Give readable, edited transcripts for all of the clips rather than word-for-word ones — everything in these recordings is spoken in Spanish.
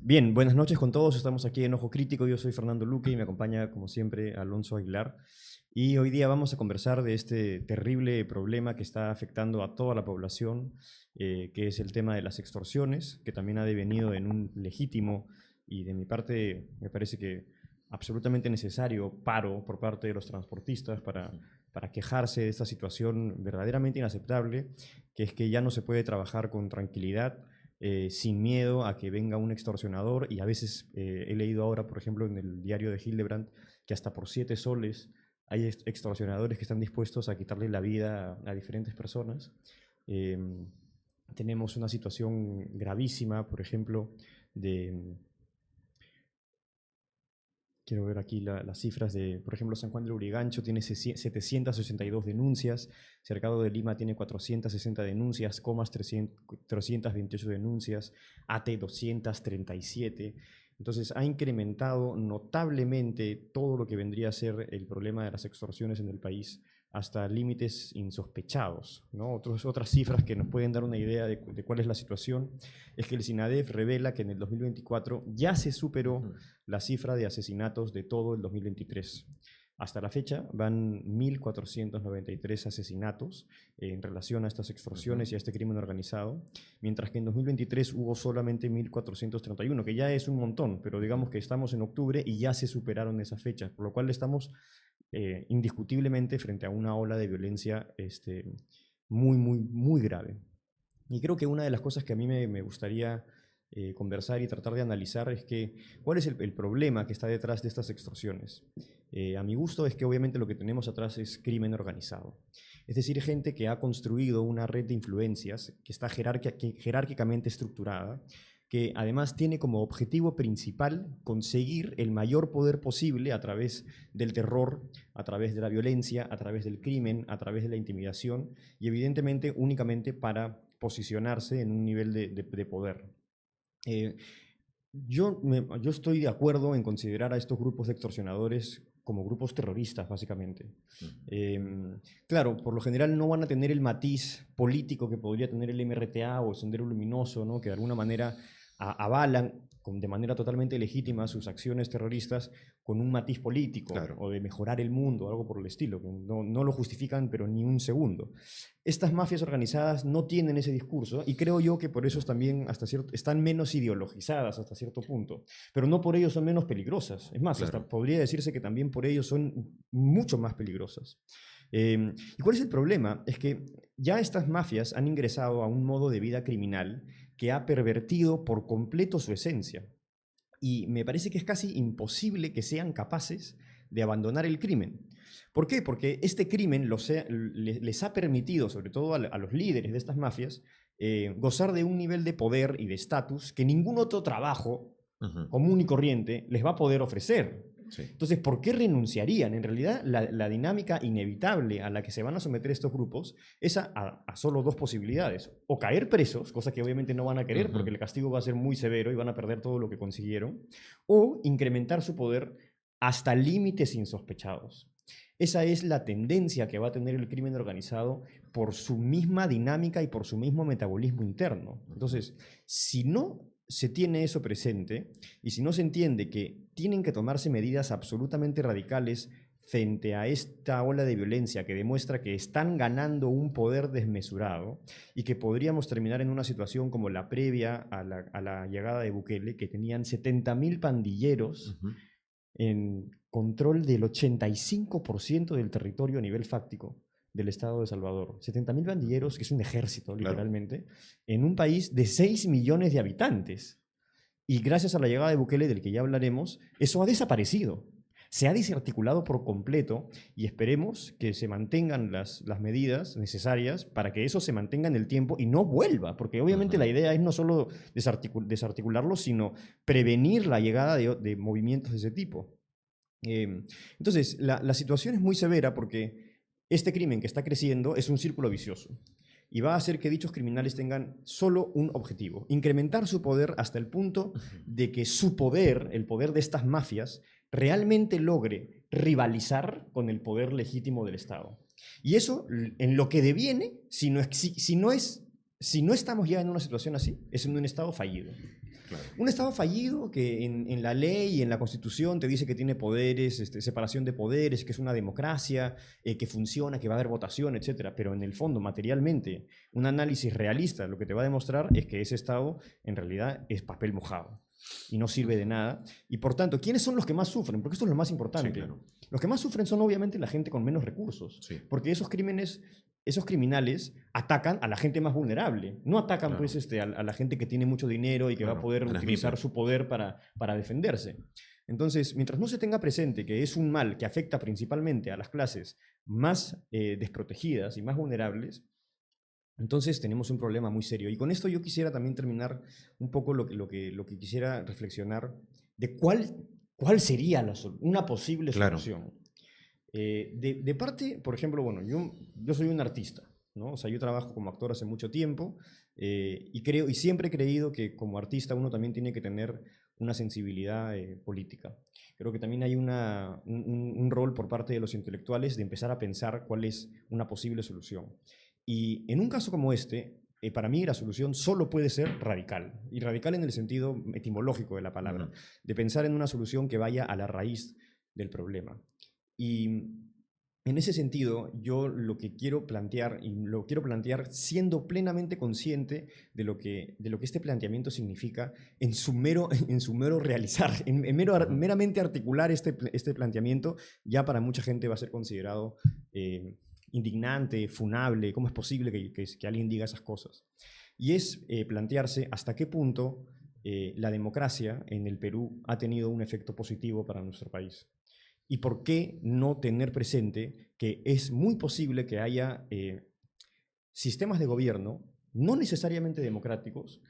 Bien, buenas noches con todos. Estamos aquí en Ojo Crítico. Yo soy Fernando Luque y me acompaña, como siempre, Alonso Aguilar. Y hoy día vamos a conversar de este terrible problema que está afectando a toda la población, que es el tema de las extorsiones, que también ha devenido en un legítimo y, de mi parte, me parece que absolutamente necesario paro por parte de los transportistas para quejarse de esta situación verdaderamente inaceptable, que es que ya no se puede trabajar con tranquilidad, sin miedo a que venga un extorsionador. Y a veces he leído ahora, por ejemplo, en el diario de Hildebrand, que hasta por 7 soles hay extorsionadores que están dispuestos a quitarle la vida a diferentes personas. Eh, Tenemos una situación gravísima, por ejemplo, de... Quiero ver aquí las cifras de, por ejemplo, San Juan del Urigancho tiene 782 denuncias, Cercado de Lima tiene 460 denuncias, Comas 328 denuncias, ATE 237. Entonces ha incrementado notablemente todo lo que vendría a ser el problema de las extorsiones en el país hasta límites insospechados, ¿no? Otras cifras que nos pueden dar una idea de cuál es la situación es que el SINADEF revela que en el 2024 ya se superó la cifra de asesinatos de todo el 2023. Hasta la fecha van 1.493 asesinatos en relación a estas extorsiones y a este crimen organizado, mientras que en 2023 hubo solamente 1.431, que ya es un montón, pero digamos que estamos en octubre y ya se superaron esas fechas, por lo cual estamos indiscutiblemente frente a una ola de violencia muy grave. Y creo que una de las cosas que a mí me gustaría conversar y tratar de analizar es que cuál es el problema que está detrás de estas extorsiones. A mi gusto es que obviamente lo que tenemos atrás es crimen organizado. Es decir, gente que ha construido una red de influencias que está jerárquicamente estructurada, que además tiene como objetivo principal conseguir el mayor poder posible a través del terror, a través de la violencia, a través del crimen, a través de la intimidación y evidentemente únicamente para posicionarse en un nivel de poder. Eh, yo estoy de acuerdo en considerar a estos grupos de extorsionadores como grupos terroristas, básicamente. Claro, por lo general no van a tener el matiz político que podría tener el MRTA o el Sendero Luminoso, ¿no? Que de alguna manera avalan de manera totalmente legítima sus acciones terroristas con un matiz político, Claro. o de mejorar el mundo, algo por el estilo, que no lo justifican, pero ni un segundo. Estas mafias organizadas no tienen ese discurso y creo yo que por eso también están menos ideologizadas hasta cierto punto, pero no por ello son menos peligrosas. Es más, Claro. hasta podría decirse que también por ello son mucho más peligrosas. ¿Y cuál es el problema? Es que ya estas mafias han ingresado a un modo de vida criminal que ha pervertido por completo su esencia. Y me parece que es casi imposible que sean capaces de abandonar el crimen. ¿Por qué? Porque este crimen les ha permitido, sobre todo a los líderes de estas mafias, gozar de un nivel de poder y de estatus que ningún otro trabajo común y corriente les va a poder ofrecer. Sí. Entonces, ¿por qué renunciarían? En realidad, la dinámica inevitable a la que se van a someter estos grupos es a solo dos posibilidades. O caer presos, cosa que obviamente no van a querer porque el castigo va a ser muy severo y van a perder todo lo que consiguieron, o incrementar su poder hasta límites insospechados. Esa es la tendencia que va a tener el crimen organizado por su misma dinámica y por su mismo metabolismo interno. Entonces, si no se tiene eso presente y si no se entiende que tienen que tomarse medidas absolutamente radicales frente a esta ola de violencia que demuestra que están ganando un poder desmesurado y que podríamos terminar en una situación como la previa a la llegada de Bukele, que tenían 70.000 pandilleros en control del 85% del territorio a nivel fáctico del estado de Salvador. 70.000 pandilleros, que es un ejército, literalmente, en un país de 6 millones de habitantes. Y gracias a la llegada de Bukele, del que ya hablaremos, eso ha desaparecido. Se ha desarticulado por completo y esperemos que se mantengan las medidas necesarias para que eso se mantenga en el tiempo y no vuelva, porque obviamente la idea es no solo desarticularlo, sino prevenir la llegada de movimientos de ese tipo. Entonces, la situación es muy severa porque este crimen que está creciendo es un círculo vicioso y va a hacer que dichos criminales tengan solo un objetivo: incrementar su poder hasta el punto de que su poder, el poder de estas mafias, realmente logre rivalizar con el poder legítimo del Estado. Y eso, en lo que deviene, si no estamos ya en una situación así, es en un Estado fallido. Claro. Un Estado fallido que en la ley y en la Constitución te dice que tiene poderes, separación de poderes, que es una democracia, que funciona, que va a haber votación, etcétera. Pero en el fondo, materialmente, un análisis realista lo que te va a demostrar es que ese Estado en realidad es papel mojado y no sirve de nada. Y por tanto, ¿quiénes son los que más sufren? Porque esto es lo más importante. Sí, claro. Los que más sufren son obviamente la gente con menos recursos, Sí. porque esos criminales atacan a la gente más vulnerable, no atacan Claro. pues, a la gente que tiene mucho dinero y que va a Claro, poder a las utilizar MIPYME. su poder para defenderse. Entonces, mientras no se tenga presente que es un mal que afecta principalmente a las clases más desprotegidas y más vulnerables, entonces tenemos un problema muy serio. Y con esto yo quisiera también terminar un poco lo que quisiera reflexionar de cuál sería una posible Claro. solución. De parte, por ejemplo, bueno, yo soy un artista, ¿no? O sea, yo trabajo como actor hace mucho tiempo y siempre he creído que como artista uno también tiene que tener una sensibilidad política. Creo que también hay un rol por parte de los intelectuales de empezar a pensar cuál es una posible solución. Y en un caso como este, para mí la solución solo puede ser radical, y radical en el sentido etimológico de la palabra, de pensar en una solución que vaya a la raíz del problema. Y en ese sentido, yo lo que quiero plantear, y lo quiero plantear siendo plenamente consciente de lo que este planteamiento significa en su mero realizar, meramente articular este planteamiento, ya para mucha gente va a ser considerado indignante, funable, ¿cómo es posible que alguien diga esas cosas? Y es plantearse hasta qué punto la democracia en el Perú ha tenido un efecto positivo para nuestro país. ¿Y por qué no tener presente que es muy posible que haya sistemas de gobierno, no necesariamente democráticos,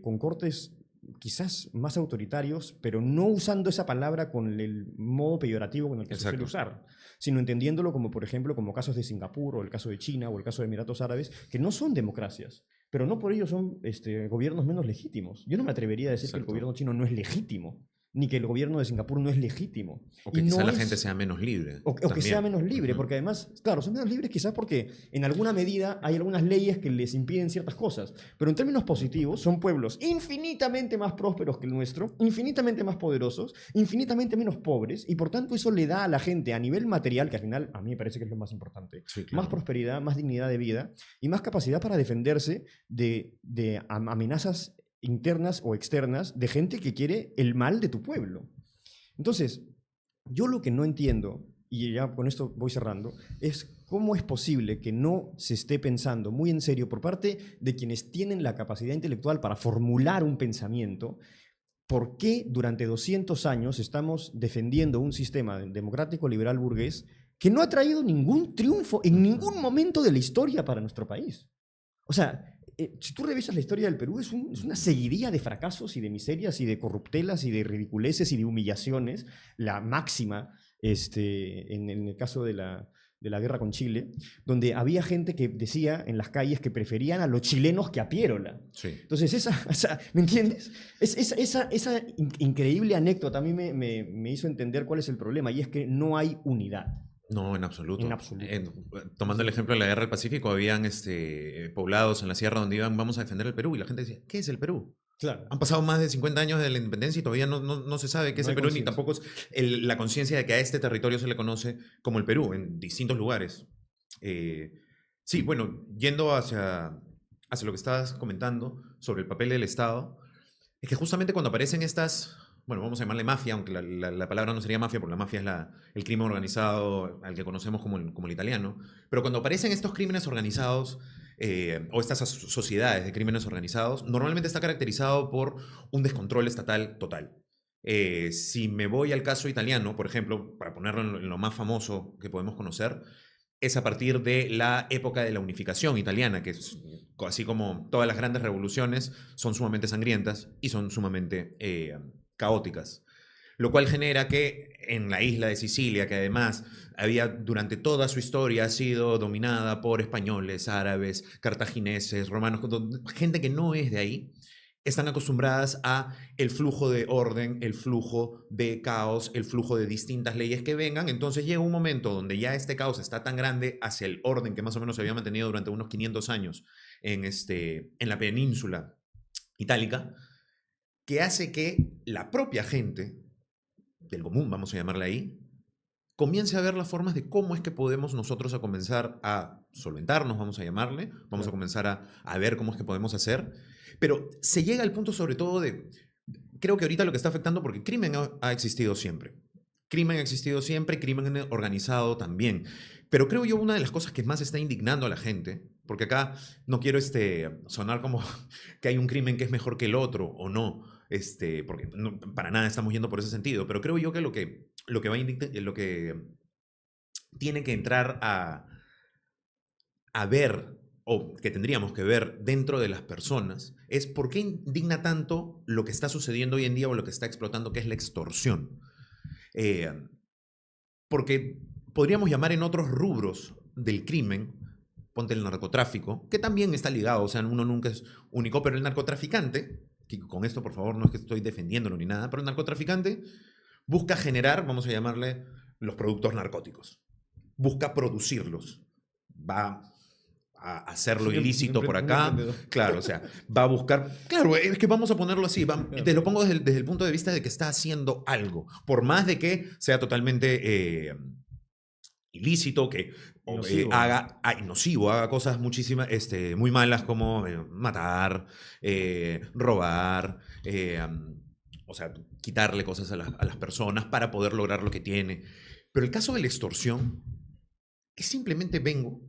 con cortes quizás más autoritarios, pero no usando esa palabra con el modo peyorativo con el que se suele usar, sino entendiéndolo como, por ejemplo, como casos de Singapur, o el caso de China, o el caso de Emiratos Árabes, que no son democracias, pero no por ello son gobiernos menos legítimos. Yo no me atrevería a decir que el gobierno chino no es legítimo, ni que el gobierno de Singapur no es legítimo. O que quizá la gente sea menos libre. O que sea menos libre, porque además, claro, son menos libres quizás porque en alguna medida hay algunas leyes que les impiden ciertas cosas, pero en términos positivos son pueblos infinitamente más prósperos que el nuestro, infinitamente más poderosos, infinitamente menos pobres, y por tanto eso le da a la gente a nivel material, que al final a mí me parece que es lo más importante, Sí, claro. más prosperidad, más dignidad de vida y más capacidad para defenderse de amenazas internas o externas de gente que quiere el mal de tu pueblo. Entonces, yo lo que no entiendo, y ya con esto voy cerrando, es cómo es posible que no se esté pensando muy en serio por parte de quienes tienen la capacidad intelectual para formular un pensamiento, por qué durante 200 años estamos defendiendo un sistema democrático liberal burgués que no ha traído ningún triunfo en ningún momento de la historia para nuestro país. O sea, si tú revisas la historia del Perú, es una seguidilla de fracasos y de miserias y de corruptelas y de ridiculeces y de humillaciones, la máxima en el caso de la guerra con Chile, donde había gente que decía en las calles que preferían a los chilenos que a Piérola. Sí. Entonces, ¿me entiendes? Esa increíble anécdota a mí me hizo entender cuál es el problema, y es que no hay unidad. No, en absoluto. En absoluto. Tomando el ejemplo de la guerra del Pacífico, habían poblados en la sierra donde iban, vamos a defender el Perú, y la gente decía, ¿qué es el Perú? Claro. Han pasado más de 50 años de la independencia y todavía no se sabe qué es el Perú, ni tampoco es la conciencia de que a este territorio se le conoce como el Perú, en distintos lugares. Sí, bueno, yendo hacia lo que estabas comentando sobre el papel del Estado, es que justamente cuando aparecen estas, bueno, vamos a llamarle mafia, aunque la palabra no sería mafia, porque la mafia es el crimen organizado al que conocemos como el italiano, pero cuando aparecen estos crímenes organizados, o estas sociedades de crímenes organizados, normalmente está caracterizado por un descontrol estatal total. Si me voy al caso italiano, por ejemplo, para ponerlo en lo más famoso que podemos conocer, es a partir de la época de la unificación italiana, que es, así como todas las grandes revoluciones, son sumamente sangrientas y son sumamente caóticas. Lo cual genera que en la isla de Sicilia, que además había durante toda su historia sido dominada por españoles, árabes, cartagineses, romanos, gente que no es de ahí, están acostumbradas a el flujo de orden, el flujo de caos, el flujo de distintas leyes que vengan. Entonces llega un momento donde ya este caos está tan grande hacia el orden que más o menos se había mantenido durante unos 500 años en la península itálica, que hace que la propia gente del común, vamos a llamarla ahí, comience a ver las formas de cómo es que podemos nosotros a comenzar a solventarnos, vamos a llamarle, vamos a comenzar a ver cómo es que podemos hacer, pero se llega al punto sobre todo de, creo que ahorita lo que está afectando, porque crimen ha existido siempre, crimen ha existido siempre, crimen organizado también, pero creo yo una de las cosas que más está indignando a la gente, porque acá no quiero sonar como que hay un crimen que es mejor que el otro o no, porque no, para nada estamos yendo por ese sentido, pero creo yo que lo que tiene que entrar a ver, o que tendríamos que ver dentro de las personas, es por qué indigna tanto lo que está sucediendo hoy en día o lo que está explotando, que es la extorsión. Porque podríamos llamar en otros rubros del crimen, ponte el narcotráfico, que también está ligado, o sea, uno nunca es único, pero el narcotraficante, que con esto por favor no es que estoy defendiéndolo ni nada, pero el narcotraficante busca generar, vamos a llamarle, los productos narcóticos. Busca producirlos. Va a hacerlo ilícito por acá. Claro, o sea, va a buscar... Claro, es que vamos a ponerlo así. Te lo pongo desde el punto de vista de que está haciendo algo. Por más de que sea totalmente ilícito, que nocivo, haga cosas muchísimas, muy malas como matar, robar, o sea, quitarle cosas a las personas para poder lograr lo que tiene. Pero el caso de la extorsión es simplemente vengo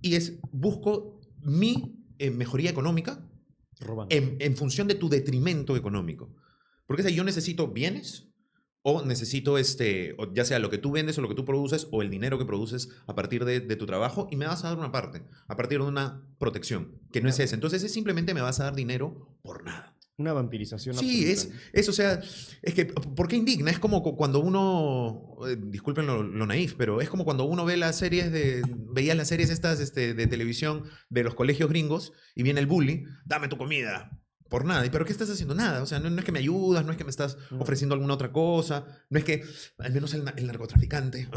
y busco mi mejoría económica en función de tu detrimento económico. Porque yo necesito bienes o necesito, o ya sea lo que tú vendes o lo que tú produces o el dinero que produces a partir de tu trabajo y me vas a dar una parte, a partir de una protección, que no es esa. Entonces simplemente me vas a dar dinero por nada. Una vampirización absoluta. Sí, o sea, es que, ¿por qué indigna? Es como cuando uno, disculpen lo naif, pero es como cuando uno veía las series estas de televisión de los colegios gringos y viene el bully, dame tu comida, por nada. ¿Pero qué estás haciendo? Nada. O sea, no es que me ayudas, no es que me estás ofreciendo alguna otra cosa, no es que, al menos el narcotraficante,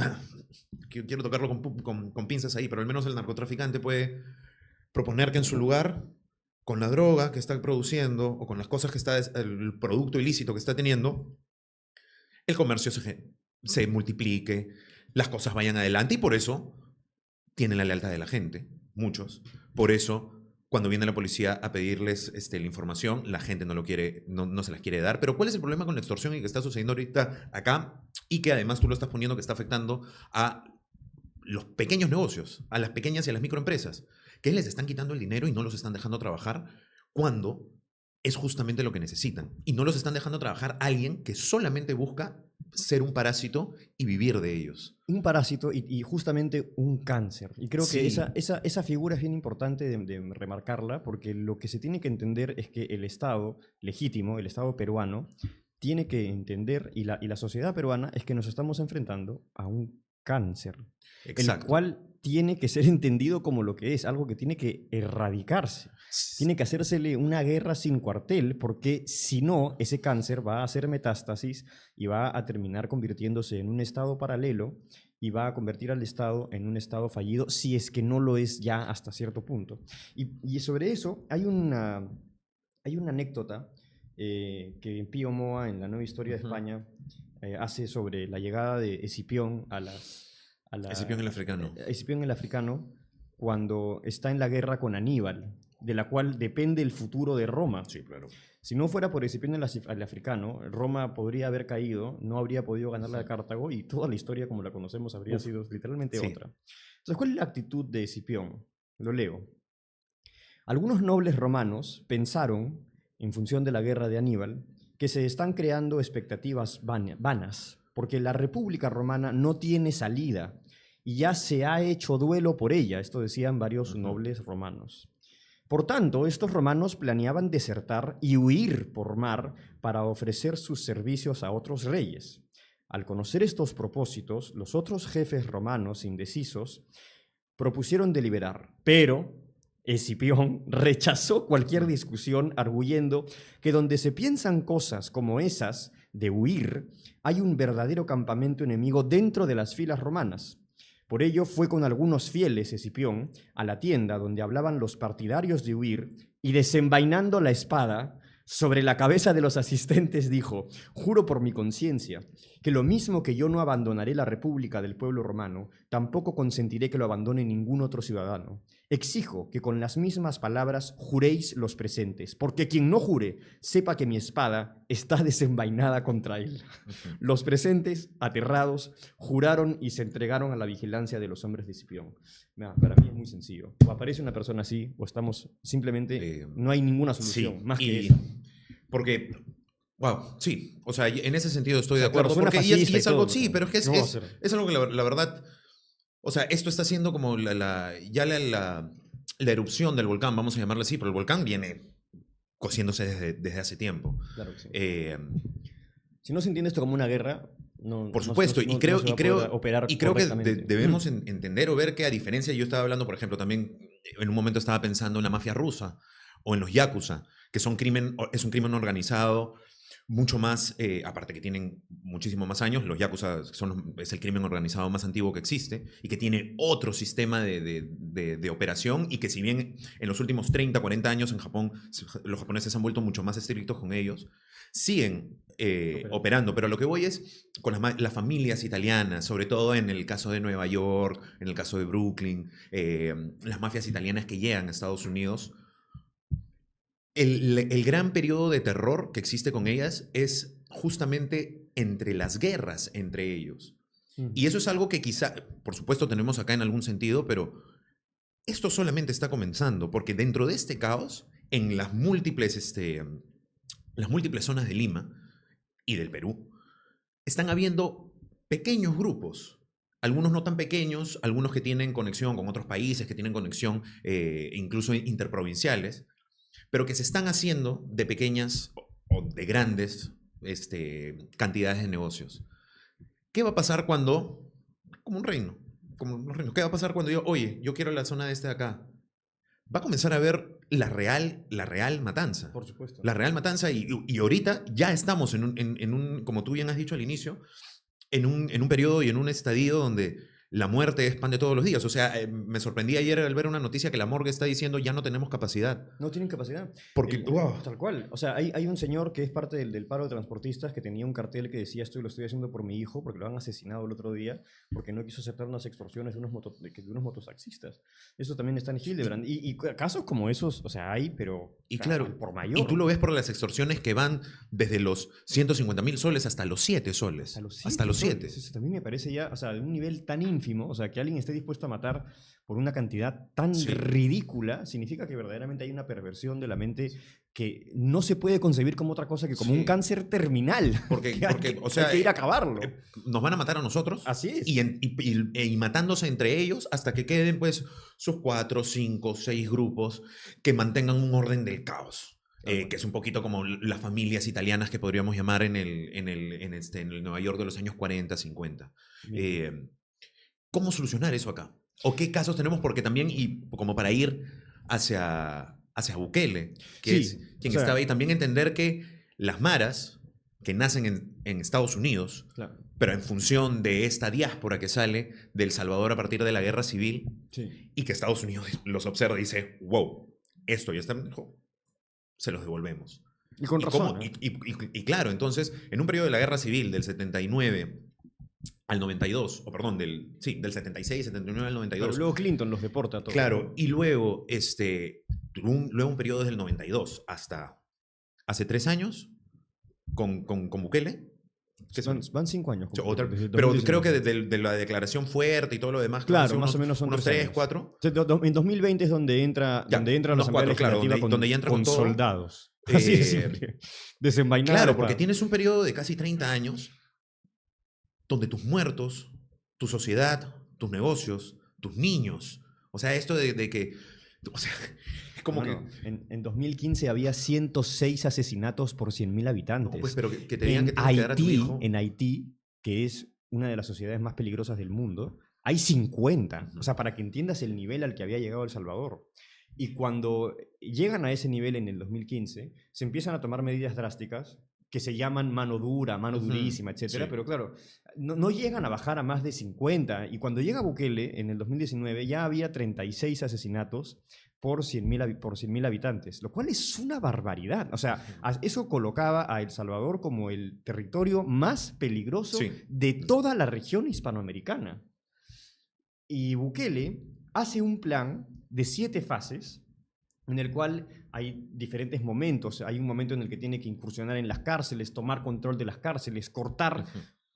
quiero tocarlo con pinzas ahí, pero al menos el narcotraficante puede proponer que en su lugar, con la droga que está produciendo o con las cosas que el producto ilícito que está teniendo, el comercio se multiplique, las cosas vayan adelante y por eso tienen la lealtad de la gente, muchos. Por eso, cuando viene la policía a pedirles la información, la gente no se las quiere dar. Pero ¿cuál es el problema con la extorsión y que está sucediendo ahorita acá? Y que además tú lo estás poniendo que está afectando a los pequeños negocios, a las pequeñas y a las microempresas, que les están quitando el dinero y no los están dejando trabajar cuando es justamente lo que necesitan. Y no los están dejando trabajar alguien que solamente busca ser un parásito y vivir de ellos. Un parásito y justamente un cáncer. Y creo que esa figura es bien importante de remarcarla, porque lo que se tiene que entender es que el Estado legítimo, el Estado peruano, tiene que entender, y la sociedad peruana, es que nos estamos enfrentando a un cáncer. Exacto. El cual tiene que ser entendido como lo que es, algo que tiene que erradicarse. Tiene que hacérsele una guerra sin cuartel, porque si no, ese cáncer va a hacer metástasis y va a terminar convirtiéndose en un estado paralelo y va a convertir al Estado en un Estado fallido, si es que no lo es ya hasta cierto punto. Y sobre eso hay una anécdota que Pío Moa, en la Nueva Historia de España, hace sobre la llegada de Escipión Escipión el africano. Escipión el africano, cuando está en la guerra con Aníbal, de la cual depende el futuro de Roma. Sí, claro. Si no fuera por Escipión el africano, Roma podría haber caído, no habría podido ganarle a Cartago y toda la historia como la conocemos habría sido literalmente otra. Entonces, ¿cuál es la actitud de Escipión? Lo leo. Algunos nobles romanos pensaron, en función de la guerra de Aníbal, que se están creando expectativas vanas, porque la República Romana no tiene salida y ya se ha hecho duelo por ella. Esto decían varios nobles romanos. Por tanto, estos romanos planeaban desertar y huir por mar para ofrecer sus servicios a otros reyes. Al conocer estos propósitos, los otros jefes romanos indecisos propusieron deliberar, pero Escipión rechazó cualquier discusión, arguyendo que donde se piensan cosas como esas de huir, hay un verdadero campamento enemigo dentro de las filas romanas. Por ello fue con algunos fieles Escipión a la tienda donde hablaban los partidarios de huir y desenvainando la espada, Sobre la cabeza de los asistentes dijo: juro por mi conciencia que lo mismo que yo no abandonaré la república del pueblo romano, tampoco consentiré que lo abandone ningún otro ciudadano. Exijo que con las mismas palabras juréis los presentes, porque quien no jure sepa que mi espada está desenvainada contra él. Los presentes, aterrados, juraron y se entregaron a la vigilancia de los hombres de Escipión. Mira, para mí es muy sencillo. O aparece una persona así, o estamos simplemente... no hay ninguna solución más que esa. Porque... Wow, sí. O sea, en ese sentido estoy de acuerdo. Porque y es algo, todo, sí, pero es que es algo que la verdad... O sea, esto está siendo como la erupción del volcán, vamos a llamarlo así, pero el volcán viene cociéndose desde hace tiempo. Claro que sí. Si no se entiende esto como una guerra, no. Por supuesto, y creo que debemos Mm. entender o ver que, a diferencia, yo estaba hablando, por ejemplo, también en un momento estaba pensando en la mafia rusa o en los yakuza, que es un crimen organizado mucho más, aparte que tienen muchísimo más años, los yakuza es el crimen organizado más antiguo que existe y que tiene otro sistema de operación, y que si bien en los últimos 30, 40 años en Japón los japoneses han vuelto mucho más estrictos con ellos, siguen operando. Pero lo que voy es con las familias italianas, sobre todo en el caso de Nueva York, en el caso de Brooklyn, las mafias italianas que llegan a Estados Unidos. El gran periodo de terror que existe con ellas es justamente entre las guerras entre ellos. Y eso es algo que quizá, por supuesto, tenemos acá en algún sentido, pero esto solamente está comenzando, porque dentro de este caos, en las múltiples zonas de Lima y del Perú, están habiendo pequeños grupos, algunos no tan pequeños, algunos que tienen conexión con otros países, que tienen conexión incluso interprovinciales, pero que se están haciendo de pequeñas o de grandes cantidades de negocios. ¿Qué va a pasar cuando, como un reino, qué va a pasar cuando yo quiero la zona de acá? Va a comenzar a ver la real matanza. Por supuesto. La real matanza, y ahorita ya estamos en un, como tú bien has dicho al inicio, en un periodo y en un estadio donde la muerte es pan de todos los días. O sea, me sorprendí ayer al ver una noticia que la morgue está diciendo ya no tenemos capacidad. No tienen capacidad. Porque, wow. Tal cual. O sea, hay un señor que es parte del paro de transportistas que tenía un cartel que decía: esto lo estoy haciendo por mi hijo, porque lo han asesinado el otro día, porque no quiso aceptar unas extorsiones de unos mototaxistas. Eso también está en Hildebrand. Y casos como esos, o sea, hay, pero... Y claro, por mayor. Y tú lo ves por las extorsiones que van desde los 150.000 soles hasta los 7 soles. Hasta los 7. Eso también me parece ya, o sea, de un nivel tan ínfimo, o sea, que alguien esté dispuesto a matar por una cantidad tan ridícula, significa que verdaderamente hay una perversión de la mente que no se puede concebir como otra cosa que como un cáncer terminal. Porque o sea, hay que ir a acabarlo. Nos van a matar a nosotros. Así es. Y matándose entre ellos hasta que queden, pues, sus 4, 5, 6 grupos que mantengan un orden del caos. Que es un poquito como las familias italianas que podríamos llamar en el Nueva York de los años 40, 50. ¿Cómo solucionar eso acá? ¿O qué casos tenemos? Porque también, y como para ir hacia Bukele, que es quien estaba ahí, también entender que las maras que nacen en Estados Unidos, claro, pero en función de esta diáspora que sale de El Salvador a partir de la guerra civil, y que Estados Unidos los observa y dice: wow, esto ya está, se los devolvemos. Y con razón. Y claro, entonces, en un periodo de la guerra civil del 79 al 92, o perdón, del 76, 79 al 92. Pero luego Clinton los deporta a todos. Claro, y luego, luego un periodo desde el 92 hasta hace 3 años con Bukele. Que van 5 años. Pero creo que de la declaración fuerte y todo lo demás. Claro, más o menos son unos 3, 4. En 2020 es donde entra la Asamblea Legislativa donde ya entra con soldados. Así es simple. Desenvainado. Claro, porque tienes un periodo de casi 30 años donde tus muertos, tu sociedad, tus negocios, tus niños, o sea, esto de que... O sea, es como que... En 2015 había 106 asesinatos por 100.000 habitantes. No, pues, pero que te digan que te vas a quedar a tu hijo. En Haití, que es una de las sociedades más peligrosas del mundo, hay 50. O sea, para que entiendas el nivel al que había llegado El Salvador. Y cuando llegan a ese nivel en el 2015, se empiezan a tomar medidas drásticas que se llaman mano dura, mano durísima, etcétera, Sí. pero claro, no llegan a bajar a más de 50. Y cuando llega Bukele, en el 2019, ya había 36 asesinatos por 100.000 habitantes, lo cual es una barbaridad. O sea, eso colocaba a El Salvador como el territorio más peligroso Sí. de toda la región hispanoamericana. Y Bukele hace un plan de 7 fases en el cual hay diferentes momentos. Hay un momento en el que tiene que incursionar en las cárceles, tomar control de las cárceles, cortar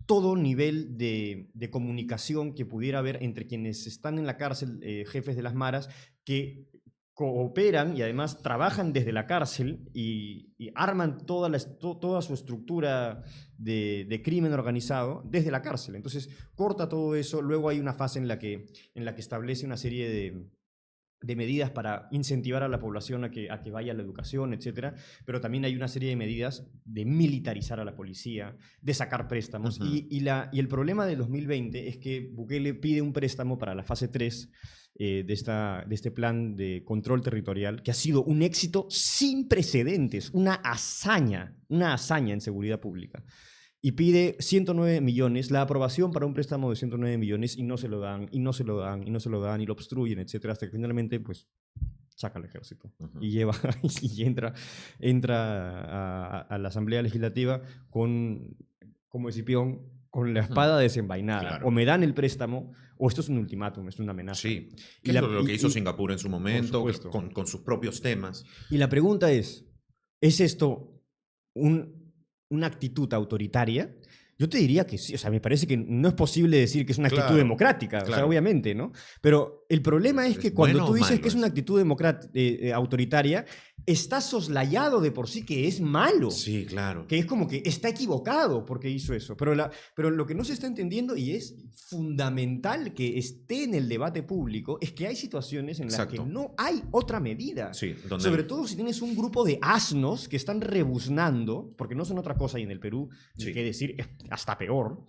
todo nivel de comunicación que pudiera haber entre quienes están en la cárcel, jefes de las maras, que cooperan y además trabajan desde la cárcel y arman toda su estructura de crimen organizado desde la cárcel. Entonces corta todo eso. Luego hay una fase en la que establece una serie de medidas para incentivar a la población a que vaya a la educación, etcétera, pero también hay una serie de medidas de militarizar a la policía, de sacar préstamos. Y el problema del 2020 es que Bukele pide un préstamo para la fase 3 de este plan de control territorial, que ha sido un éxito sin precedentes, una hazaña en seguridad pública. Y pide 109 millones, la aprobación para un préstamo de 109 millones, y no se lo dan, y no se lo dan, y no se lo dan, y lo obstruyen, etcétera, hasta que finalmente, pues, saca al ejército y lleva y entra a la Asamblea Legislativa como Escipión, con la espada desenvainada. Claro. O me dan el préstamo, o esto es un ultimátum, es una amenaza. Sí, que es lo que hizo Singapur en su momento, con sus propios temas. Y la pregunta ¿es esto una actitud autoritaria? Yo te diría que sí. O sea, me parece que no es posible decir que es una actitud democrática, o sea, obviamente, ¿no? Pero el problema es que cuando tú dices que es una actitud autoritaria, está soslayado de por sí que es malo. Sí, claro. Que es como que está equivocado porque hizo eso. Pero lo que no se está entendiendo, y es fundamental que esté en el debate público, es que hay situaciones en las que no hay otra medida. Sí, sobre todo si tienes un grupo de asnos que están rebuznando, porque no son otra cosa, y en el Perú, que decir, hasta peor,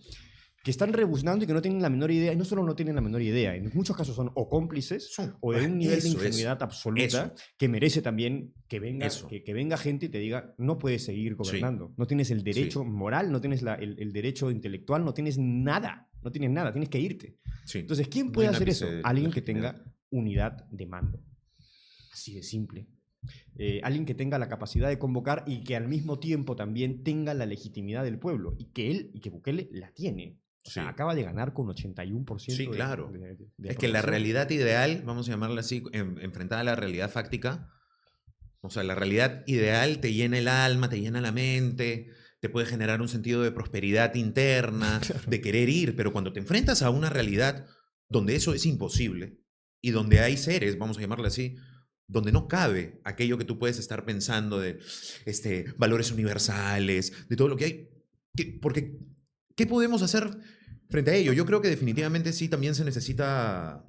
que están rebuznando y que no tienen la menor idea, y no solo no tienen la menor idea, en muchos casos son o cómplices o de un nivel de ingenuidad absoluta que merece también que venga gente y te diga, no puedes seguir gobernando, no tienes el derecho moral, no tienes el derecho intelectual, no tienes nada, tienes que irte. Entonces, ¿quién puede hacer eso? Alguien que tenga unidad de mando. Así de simple. Alguien que tenga la capacidad de convocar y que al mismo tiempo también tenga la legitimidad del pueblo, y que Bukele la tiene. O sea, acaba de ganar con 81%. Sí, claro. de es que la realidad ideal, vamos a llamarla así, enfrentada a la realidad fáctica, o sea, la realidad ideal te llena el alma, te llena la mente, te puede generar un sentido de prosperidad interna, de querer ir, pero cuando te enfrentas a una realidad donde eso es imposible y donde hay seres, vamos a llamarla así, donde no cabe aquello que tú puedes estar pensando de valores universales, de todo lo que hay, porque ¿qué podemos hacer frente a ello? Yo creo que definitivamente sí también se necesita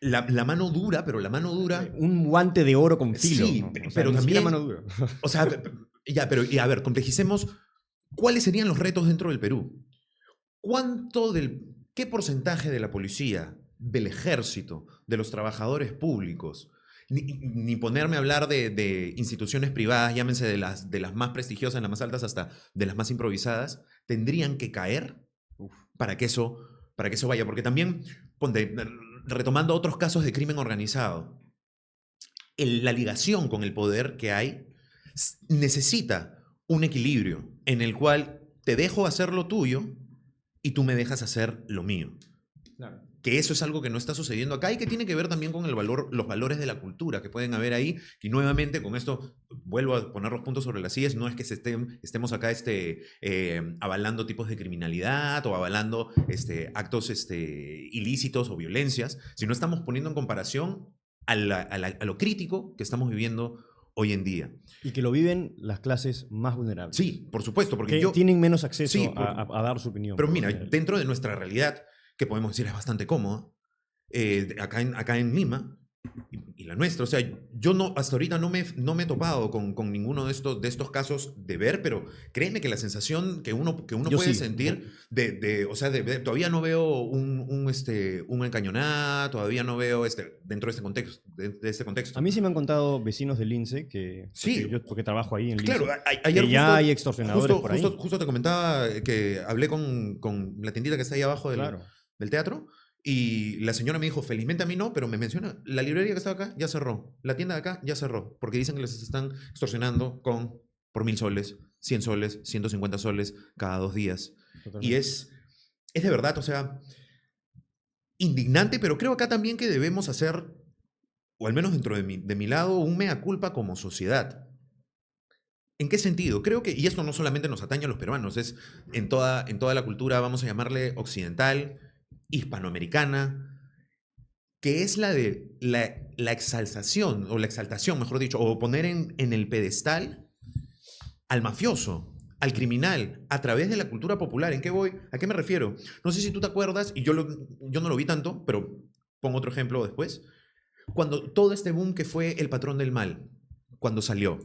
la mano dura, pero la mano dura... Un guante de oro con filo. Sí, ¿no? pero también... mano dura. O sea, a ver, complejicemos. ¿Cuáles serían los retos dentro del Perú? ¿Qué porcentaje de la policía, del ejército, de los trabajadores públicos, ni ponerme a hablar de instituciones privadas, llámense de las más prestigiosas, las más altas, hasta de las más improvisadas, tendrían que caer para que eso vaya? Porque también, retomando otros casos de crimen organizado, la ligación con el poder que hay necesita un equilibrio en el cual te dejo hacer lo tuyo y tú me dejas hacer lo mío. Claro. Que eso es algo que no está sucediendo acá y que tiene que ver también con los valores de la cultura que pueden haber ahí. Y nuevamente, con esto vuelvo a poner los puntos sobre las sillas. No es que estemos acá avalando tipos de criminalidad o avalando actos ilícitos o violencias, sino estamos poniendo en comparación a lo crítico que estamos viviendo hoy en día. Y que lo viven las clases más vulnerables. Sí, por supuesto. Porque tienen menos acceso a dar su opinión. Pero mira, dentro de nuestra realidad, que podemos decir es bastante cómoda, acá en Lima, y la nuestra. O sea, yo no, hasta ahorita no me he topado con ninguno de estos casos de ver, pero créeme que la sensación que uno Yo puede sí. sentir o sea, todavía no veo un encañonada, todavía no veo dentro de este contexto. De este contexto. A mí sí me han contado vecinos de Lince, Sí, porque trabajo ahí en Lince, claro, ayer que ya hay extorsionadores por ahí. justo te comentaba que hablé con la tiendita que está ahí abajo Claro. del teatro y la señora me dijo, felizmente a mí no, pero me menciona, la librería que estaba acá ya cerró, la tienda de acá ya cerró, porque dicen que les están extorsionando por 1.000 soles, 100 soles, 150 soles cada 2 días. Totalmente. Y es de verdad, o sea, indignante, pero creo acá también que debemos hacer, o al menos dentro de mi lado, un mea culpa como sociedad. ¿En qué sentido? Creo que, y esto no solamente nos atañe a los peruanos, es en toda la cultura, vamos a llamarle occidental, hispanoamericana, que es la de la exaltación, o la exaltación, mejor dicho, o poner en el pedestal al mafioso, al criminal, a través de la cultura popular. ¿En qué voy? ¿A qué me refiero? No sé si tú te acuerdas, y yo no lo vi tanto, pero pongo otro ejemplo después. Cuando todo este boom que fue El Patrón del Mal, cuando salió.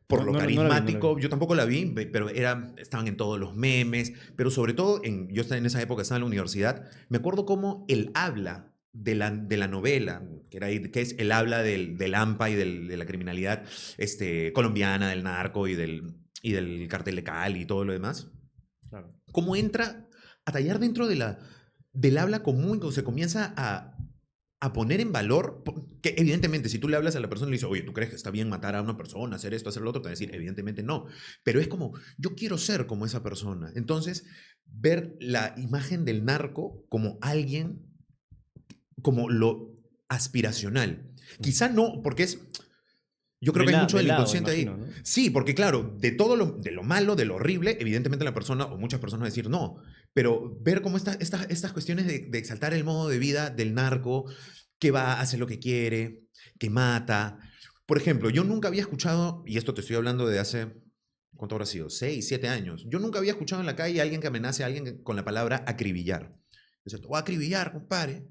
Por lo carismático, no la vi. yo tampoco la vi, pero estaban en todos los memes, pero sobre todo, yo estaba en esa época, estaba en la universidad, me acuerdo cómo él habla de la novela, que es el habla del AMPA y de la criminalidad colombiana, del narco y del cartel de Cali y todo lo demás. Claro. Cómo entra a tallar dentro del habla común, se comienza a poner en valor, que evidentemente si tú le hablas a la persona y le dices, oye, ¿tú crees que está bien matar a una persona, hacer esto, hacer lo otro? Te va a decir, evidentemente no. Pero es como, yo quiero ser como esa persona. Entonces, ver la imagen del narco como alguien, como lo aspiracional. Quizá no, porque yo creo que hay mucho del inconsciente ahí. ¿no? Sí, porque claro, de lo malo, de lo horrible, evidentemente la persona o muchas personas van a decir no, pero ver cómo estas cuestiones de exaltar el modo de vida del narco, que va a hacer lo que quiere, que mata. Por ejemplo, yo nunca había escuchado, y esto te estoy hablando de hace, ¿cuánto habrá sido? 6, 7 años. Yo nunca había escuchado en la calle a alguien que amenace a alguien con la palabra acribillar. Dice, te voy a acribillar, compadre.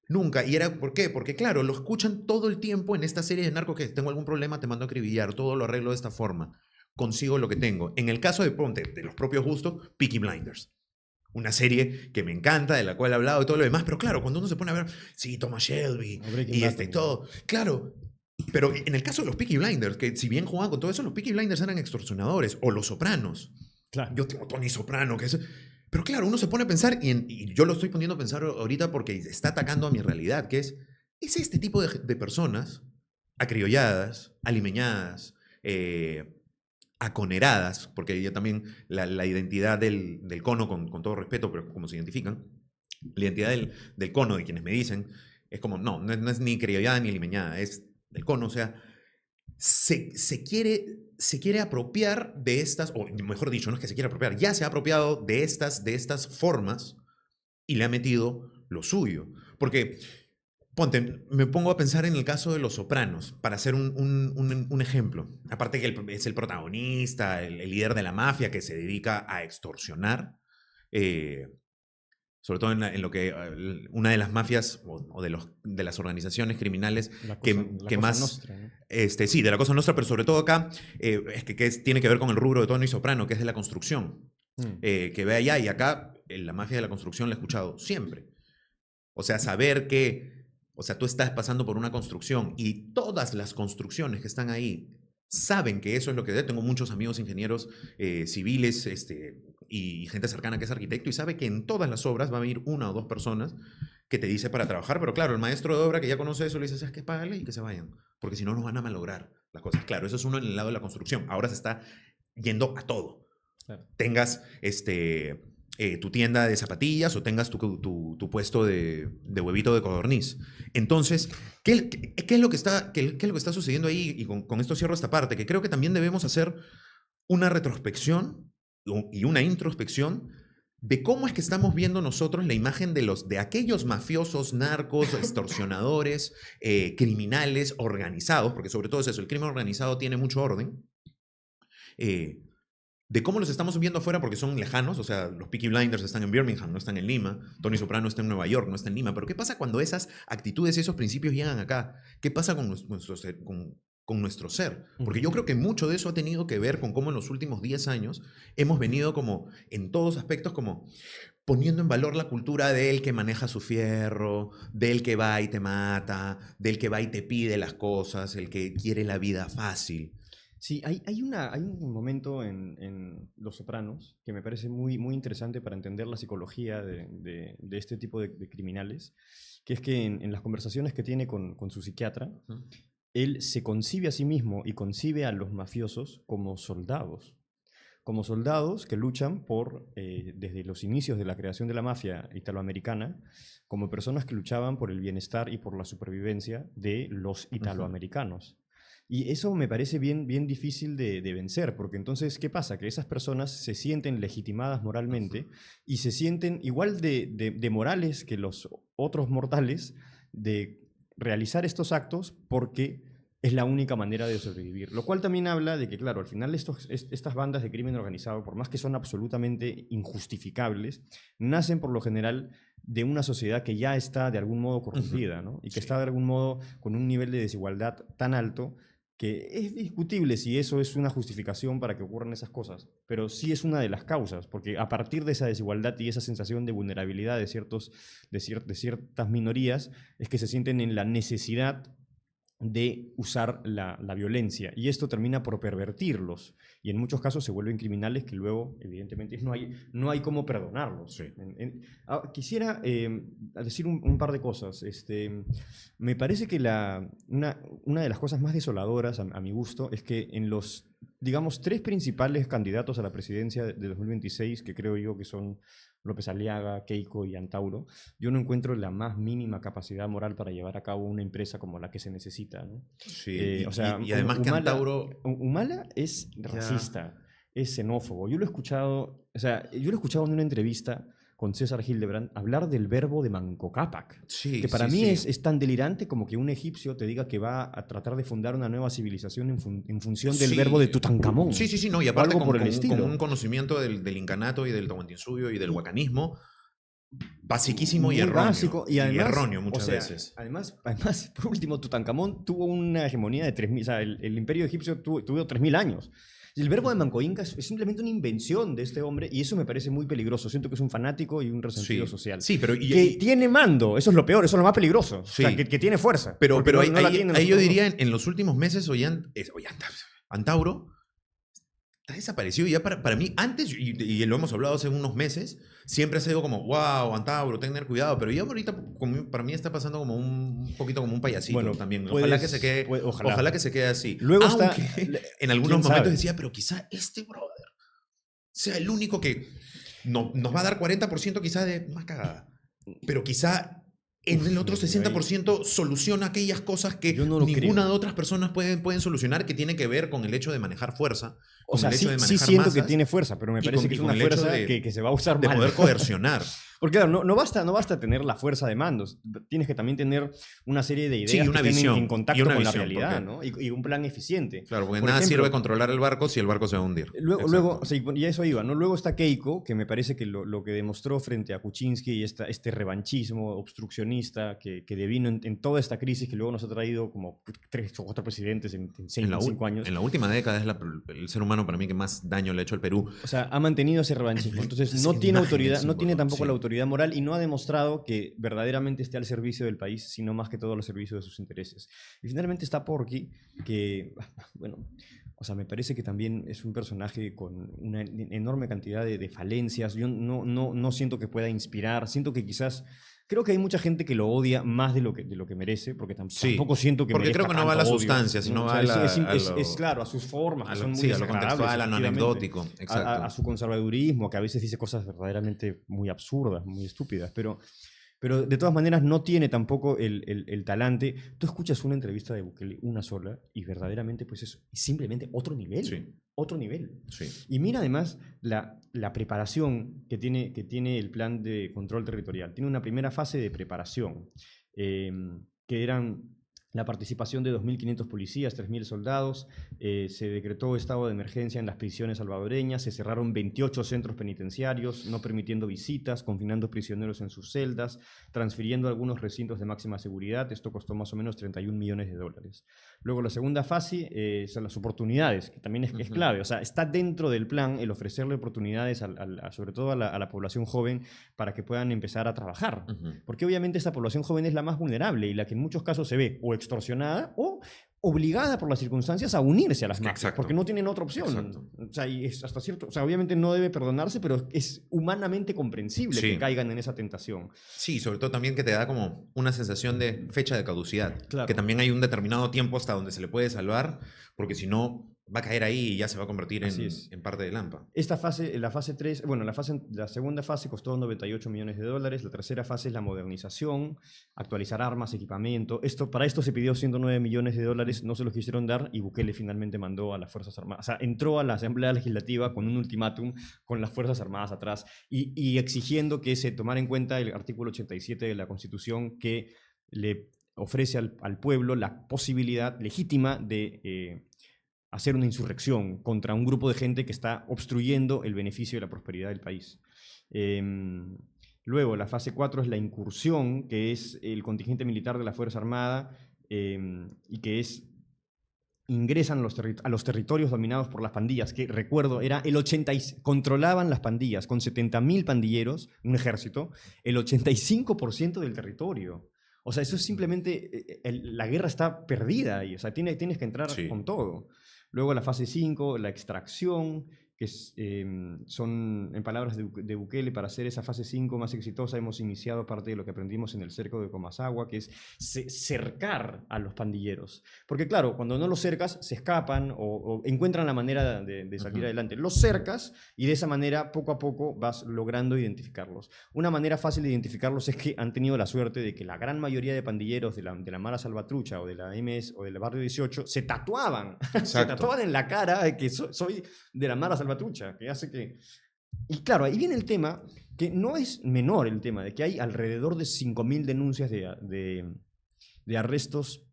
Nunca. ¿Y era por qué? Porque, claro, lo escuchan todo el tiempo en esta serie de narcos que tengo algún problema, te mando a acribillar, todo lo arreglo de esta forma, consigo lo que tengo. En el caso de Ponte, de los propios gustos, Peaky Blinders. Una serie que me encanta, de la cual he hablado y todo lo demás, pero claro, cuando uno se pone a ver, sí, Thomas Shelby y todo, claro. Pero en el caso de los Peaky Blinders, que si bien jugaban con todo eso, los Peaky Blinders eran extorsionadores, o los Sopranos. Claro. Yo tengo Tony Soprano, que es... Pero claro, uno se pone a pensar, y yo lo estoy poniendo a pensar ahorita porque está atacando a mi realidad, que es este tipo de personas acriolladas, alimeñadas, aconeradas, porque ya también la identidad del cono, con todo respeto, pero como se identifican, la identidad del cono, de quienes me dicen, es como, no es ni criollada ni alimeñada, es del cono, o sea, se quiere apropiar de estas, o mejor dicho, no es que se quiera apropiar, ya se ha apropiado de estas formas y le ha metido lo suyo. Porque, ponte, me pongo a pensar en el caso de Los Sopranos, para hacer un ejemplo. Aparte que es el protagonista, el líder de la mafia que se dedica a extorsionar, sobre todo en lo que una de las mafias o de las organizaciones criminales que más... Nostra, ¿no? Sí, de la Cosa Nostra, pero sobre todo acá tiene que ver con el rubro de Tony Soprano, que es de la construcción. Que ve allá y acá la mafia de la construcción la he escuchado siempre. O sea, saber que, o sea, tú estás pasando por una construcción y todas las construcciones que están ahí saben que eso es lo que... Tengo muchos amigos ingenieros civiles y gente cercana que es arquitecto y sabe que en todas las obras va a venir una o dos personas que te dice para trabajar, pero claro, el maestro de obra que ya conoce eso le dice, ¿sabes qué? Págale y que se vayan, porque si no nos van a malograr las cosas. Claro, eso es uno en el lado de la construcción. Ahora se está yendo a todo. Claro. Tengas tu tienda de zapatillas o tengas tu puesto de huevito de codorniz. Entonces, ¿qué es lo que está sucediendo ahí? Y con esto cierro esta parte, que creo que también debemos hacer una retrospección y una introspección de cómo es que estamos viendo nosotros la imagen de aquellos mafiosos, narcos, extorsionadores, criminales organizados, porque sobre todo es eso, el crimen organizado tiene mucho orden, de cómo los estamos viendo afuera porque son lejanos, o sea, los Peaky Blinders están en Birmingham, no están en Lima, Tony Soprano está en Nueva York, no está en Lima, pero ¿qué pasa cuando esas actitudes y esos principios llegan acá? ¿Qué pasa con nuestro ser? Porque yo creo que mucho de eso ha tenido que ver con cómo en los últimos 10 años hemos venido como, en todos aspectos, como poniendo en valor la cultura del que maneja su fierro, del que va y te mata, del que va y te pide las cosas, el que quiere la vida fácil. Sí, hay un momento en Los Sopranos que me parece muy interesante para entender la psicología de este tipo de criminales, que es que en las conversaciones que tiene con su psiquiatra, él se concibe a sí mismo y concibe a los mafiosos como soldados que luchan desde los inicios de la creación de la mafia italoamericana, como personas que luchaban por el bienestar y por la supervivencia de los italoamericanos. Y eso me parece bien difícil de vencer, porque entonces, ¿qué pasa? Que esas personas se sienten legitimadas moralmente y se sienten igual de morales que los otros mortales de realizar estos actos porque es la única manera de sobrevivir. Lo cual también habla de que, claro, al final estas bandas de crimen organizado, por más que son absolutamente injustificables, nacen por lo general de una sociedad que ya está de algún modo corrompida, ¿no? Y que está de algún modo con un nivel de desigualdad tan alto que es discutible si eso es una justificación para que ocurran esas cosas, pero sí es una de las causas, porque a partir de esa desigualdad y esa sensación de vulnerabilidad de ciertas minorías, es que se sienten en la necesidad de usar la violencia, y esto termina por pervertirlos, y en muchos casos se vuelven criminales que luego, evidentemente, no hay cómo perdonarlos. Sí. Quisiera decir un par de cosas. Me parece que una de las cosas más desoladoras, a mi gusto, es que en los, digamos, tres principales candidatos a la presidencia de 2026, que creo yo que son López Aliaga, Keiko y Antauro, yo no encuentro la más mínima capacidad moral para llevar a cabo una empresa como la que se necesita, ¿no? Sí, O sea, y además que Antauro... Humala es racista, es xenófobo. Yo lo he escuchado, o sea, yo lo he escuchado en una entrevista con César Hildebrand hablar del verbo de Manco Cápac, Sí, que para sí, mí sí. es tan delirante como que un egipcio te diga que va a tratar de fundar una nueva civilización en función del Sí. verbo de Tutankamón. Sí, sí, sí, no, y O aparte algo por el con estilo. un conocimiento del incanato y del tahuantinsuyo y del huacanismo basiquísimo y Muy erróneo. básico, y además, erróneo muchas o sea, veces. Además, por último, Tutankamón tuvo una hegemonía de 3000, o sea, el imperio egipcio tuvo 3000 años. El verbo de Manco Inca es simplemente una invención de este hombre, y eso me parece muy peligroso. Siento que es un fanático y un resentido Sí, social. sí, pero... que tiene mando, eso es lo peor, eso es lo más peligroso. Sí. O sea, que tiene fuerza. Pero no ahí, la tienen ahí yo los diría, en los últimos meses, Antauro está desaparecido. Ya para mí, antes, y lo hemos hablado hace unos meses, siempre ha sido como, wow, Antauro, tener cuidado. Pero ya ahorita, para mí, está pasando como un poquito como un payasito Bueno, también. Ojalá que se quede, ojalá que se quede así. Luego Aunque en algunos momentos sabe? decía, pero quizá este brother sea el único que nos va a dar 40% quizá de más cagada. Pero quizá en el otro 60% soluciona aquellas cosas que ninguna de otras personas pueden solucionar, que tiene que ver con el hecho de manejar fuerza. O sea, sí siento que tiene fuerza, pero me parece que es una fuerza que se va a usar de mal. poder coercionar. Porque claro, no basta tener la fuerza de mandos, tienes que también tener una serie de ideas una que estén visión, en contacto con la visión, realidad, ¿no? Y un plan eficiente. Claro, porque nada sirve controlar el barco si el barco se va a hundir. Luego, o sea, y a eso iba, ¿no? Luego está Keiko, que me parece que lo que demostró frente a Kuczynski y este revanchismo obstruccionista que devino en toda esta crisis que luego nos ha traído como 3 o 4 presidentes en 5 años. En la última década es el ser humano para mí que más daño le ha hecho al Perú. O sea, ha mantenido ese revanchismo. Entonces no tiene autoridad, no tiene tampoco la autoridad moral, y no ha demostrado que verdaderamente esté al servicio del país, sino más que todo al servicio de sus intereses. Y finalmente está Porky, que, bueno, o sea, me parece que también es un personaje con una enorme cantidad de falencias. Yo no siento que pueda inspirar, siento que quizás... Creo que hay mucha gente que lo odia más de lo que merece, porque tampoco siento que porque creo que no va a la sustancia, sino va claro, a sus formas, que son muy a lo contextual, a lo anecdótico, exacto. A su conservadurismo, que a veces dice cosas verdaderamente muy absurdas, muy estúpidas, pero de todas maneras no tiene tampoco el talante. Tú escuchas una entrevista de Bukele, una sola, y verdaderamente pues es simplemente otro nivel. Sí. Otro nivel. Sí. Y mira además la preparación que tiene el plan de control territorial. Tiene una primera fase de preparación, que eran la participación de 2.500 policías, 3.000 soldados, se decretó estado de emergencia en las prisiones salvadoreñas, se cerraron 28 centros penitenciarios, no permitiendo visitas, confinando prisioneros en sus celdas, transfiriendo algunos recintos de máxima seguridad. Esto costó más o menos $31 millones. Luego la segunda fase son las oportunidades, que también es clave. O sea, está dentro del plan el ofrecerle oportunidades sobre todo a la población joven para que puedan empezar a trabajar. Porque obviamente esta población joven es la más vulnerable y la que en muchos casos se ve o extorsionada o obligada por las circunstancias a unirse a las mafias, porque no tienen otra opción. O sea, y es hasta cierto, o sea, obviamente no debe perdonarse, pero es humanamente comprensible que caigan en esa tentación. Sí, sobre todo también que te da como una sensación de fecha de caducidad, claro. Que también hay un determinado tiempo hasta donde se le puede salvar, porque si no va a caer ahí y ya se va a convertir en parte de Lampa. Esta fase, la fase 3, bueno, la segunda fase costó $98 millones, la tercera fase es la modernización, actualizar armas, equipamiento. Para esto se pidió $109 millones, no se los quisieron dar y Bukele finalmente mandó a las Fuerzas Armadas. O sea, entró a la Asamblea Legislativa con un ultimátum con las Fuerzas Armadas atrás y exigiendo que se tomara en cuenta el artículo 87 de la Constitución que le ofrece al pueblo la posibilidad legítima de hacer una insurrección contra un grupo de gente que está obstruyendo el beneficio y la prosperidad del país. Luego, la fase 4 es la incursión, que es el contingente militar de la Fuerza Armada y que ingresan a los territorios dominados por las pandillas, que recuerdo, controlaban las pandillas con 70.000 pandilleros, un ejército, el 85% del territorio. O sea, eso es simplemente, la guerra está perdida ahí, o sea, tienes que entrar con todo. Luego la fase 5, la extracción, que son, en palabras de Bukele, para hacer esa fase 5 más exitosa hemos iniciado parte de lo que aprendimos en el cerco de Comasagua, que es cercar a los pandilleros. Porque claro, cuando no los cercas, se escapan o encuentran la manera de salir adelante. Los cercas y de esa manera, poco a poco, vas logrando identificarlos. Una manera fácil de identificarlos es que han tenido la suerte de que la gran mayoría de pandilleros de la Mara Salvatrucha o de la MS o del Barrio 18 se tatuaban. Se tatuaban en la cara que soy de la Mara Salvatrucha, que hace que... Y claro, ahí viene el tema, que no es menor el tema, de que hay alrededor de 5.000 denuncias de arrestos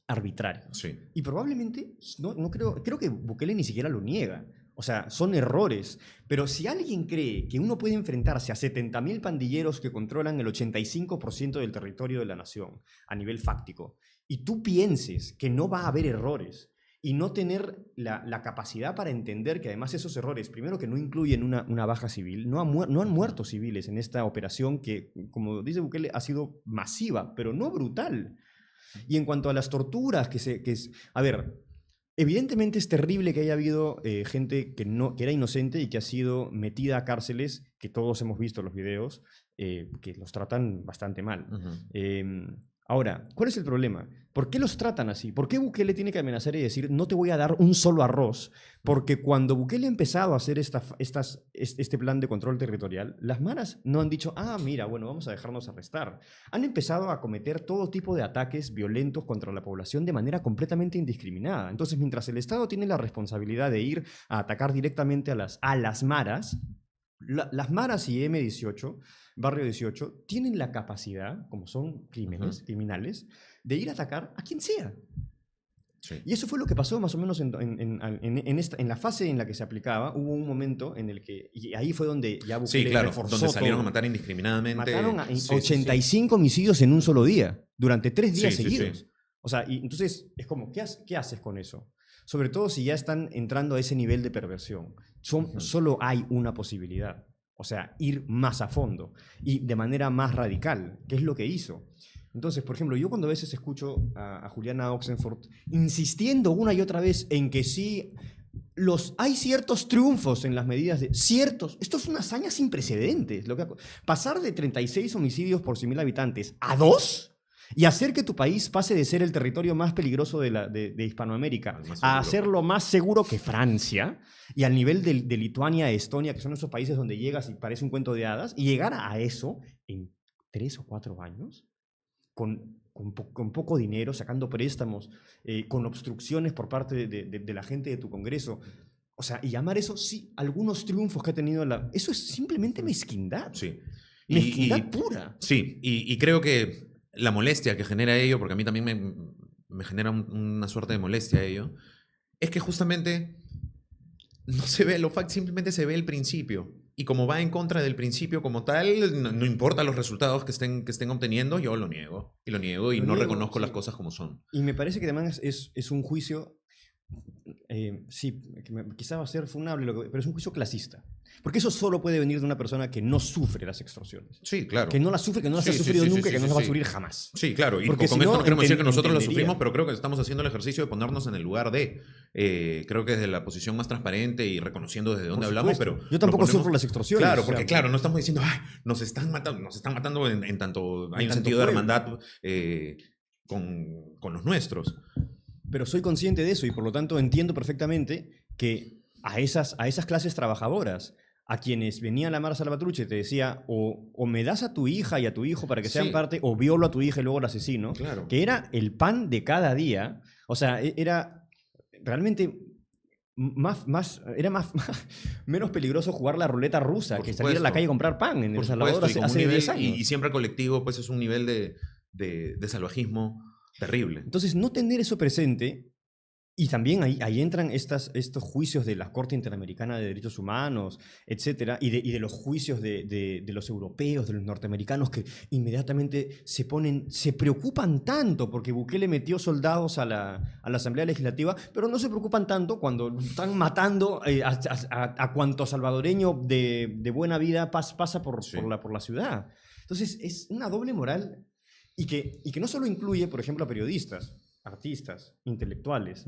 arbitrarios. Sí. Y probablemente, no creo que Bukele ni siquiera lo niega. O sea, son errores. Pero si alguien cree que uno puede enfrentarse a 70.000 pandilleros que controlan el 85% del territorio de la nación a nivel fáctico, y tú pienses que no va a haber errores, y no tener la capacidad para entender que además esos errores, primero que no incluyen una baja civil, no han muerto civiles en esta operación que, como dice Bukele, ha sido masiva, pero no brutal. Y en cuanto a las torturas, a ver, evidentemente es terrible que haya habido gente que era inocente y que ha sido metida a cárceles, que todos hemos visto los videos, que los tratan bastante mal. Ahora, ¿cuál es el problema? ¿Por qué los tratan así? ¿Por qué Bukele tiene que amenazar y decir no te voy a dar un solo arroz? Porque cuando Bukele ha empezado a hacer este plan de control territorial, las maras no han dicho, mira, bueno, vamos a dejarnos arrestar. Han empezado a cometer todo tipo de ataques violentos contra la población de manera completamente indiscriminada. Entonces, mientras el Estado tiene la responsabilidad de ir a atacar directamente a las maras, las maras y M18, Barrio 18, tienen la capacidad, como son criminales, de ir a atacar a quien sea. Sí. Y eso fue lo que pasó más o menos en la fase en la que se aplicaba. Hubo un momento en el que, y ahí fue donde ya Bukele reforzó donde salieron todo. A matar indiscriminadamente. Mataron a 85 homicidios en un solo día, durante 3 días seguidos. O sea, y entonces es como, ¿qué haces con eso? Sobre todo si ya están entrando a ese nivel de perversión. Solo hay una posibilidad. O sea, ir más a fondo y de manera más radical, que es lo que hizo. Entonces, por ejemplo, yo cuando a veces escucho a Juliana Oxenford insistiendo una y otra vez en que sí, hay ciertos triunfos en las medidas de... Esto es una hazaña sin precedentes. Pasar de 36 homicidios por 100.000 habitantes a 2... y hacer que tu país pase de ser el territorio más peligroso de Hispanoamérica a hacerlo más seguro que Francia y al nivel de Lituania, Estonia, que son esos países donde llegas y parece un cuento de hadas, y llegar a eso en 3 o 4 años, con poco dinero, sacando préstamos, con obstrucciones por parte de la gente de tu Congreso. O sea, y llamar eso, sí, algunos triunfos que ha tenido eso es simplemente mezquindad. Sí. Mezquindad pura. Sí, y creo que la molestia que genera ello, porque a mí también me genera una suerte de molestia ello, es que justamente no se ve lo fact, simplemente se ve el principio. Y como va en contra del principio como tal, no importa los resultados que estén obteniendo, yo lo niego. Y lo niego y no reconozco las cosas como son. Y me parece que además es un juicio, sí, quizá va a ser funable, pero es un juicio clasista. Porque eso solo puede venir de una persona que no sufre las extorsiones. Sí, claro. Que no las sufre, que no las ha sufrido nunca y que no las va a sufrir jamás. Sí, claro. Y porque con esto no queremos decir que nosotros lo entendería. sufrimos, pero creo que estamos haciendo el ejercicio de ponernos en el lugar de... creo que desde la posición más transparente y reconociendo desde dónde hablamos, pero... Yo tampoco sufro las extorsiones. Claro, porque claro, no estamos diciendo, ay, nos están matando en tanto... Hay un sentido de hermandad con los nuestros. Pero soy consciente de eso y por lo tanto entiendo perfectamente que a esas clases trabajadoras, a quienes venía la Mara Salvatruche, te decía, o me das a tu hija y a tu hijo para que sean parte, o violo a tu hija y luego la asesino, claro. Que era el pan de cada día. O sea, era realmente menos peligroso jugar la ruleta rusa que salir a la calle a comprar pan en El Salvador hace 10 años. Y siempre colectivo, pues es un nivel de salvajismo terrible. Entonces, no tener eso presente. Y también ahí entran estos juicios de la Corte Interamericana de Derechos Humanos, etcétera, y de los juicios de los europeos, de los norteamericanos, que inmediatamente se preocupan tanto porque Bukele metió soldados a la Asamblea Legislativa, pero no se preocupan tanto cuando están matando a cuanto salvadoreño de buena vida pasa por la ciudad. Entonces, es una doble moral y que no solo incluye, por ejemplo, a periodistas, artistas, intelectuales,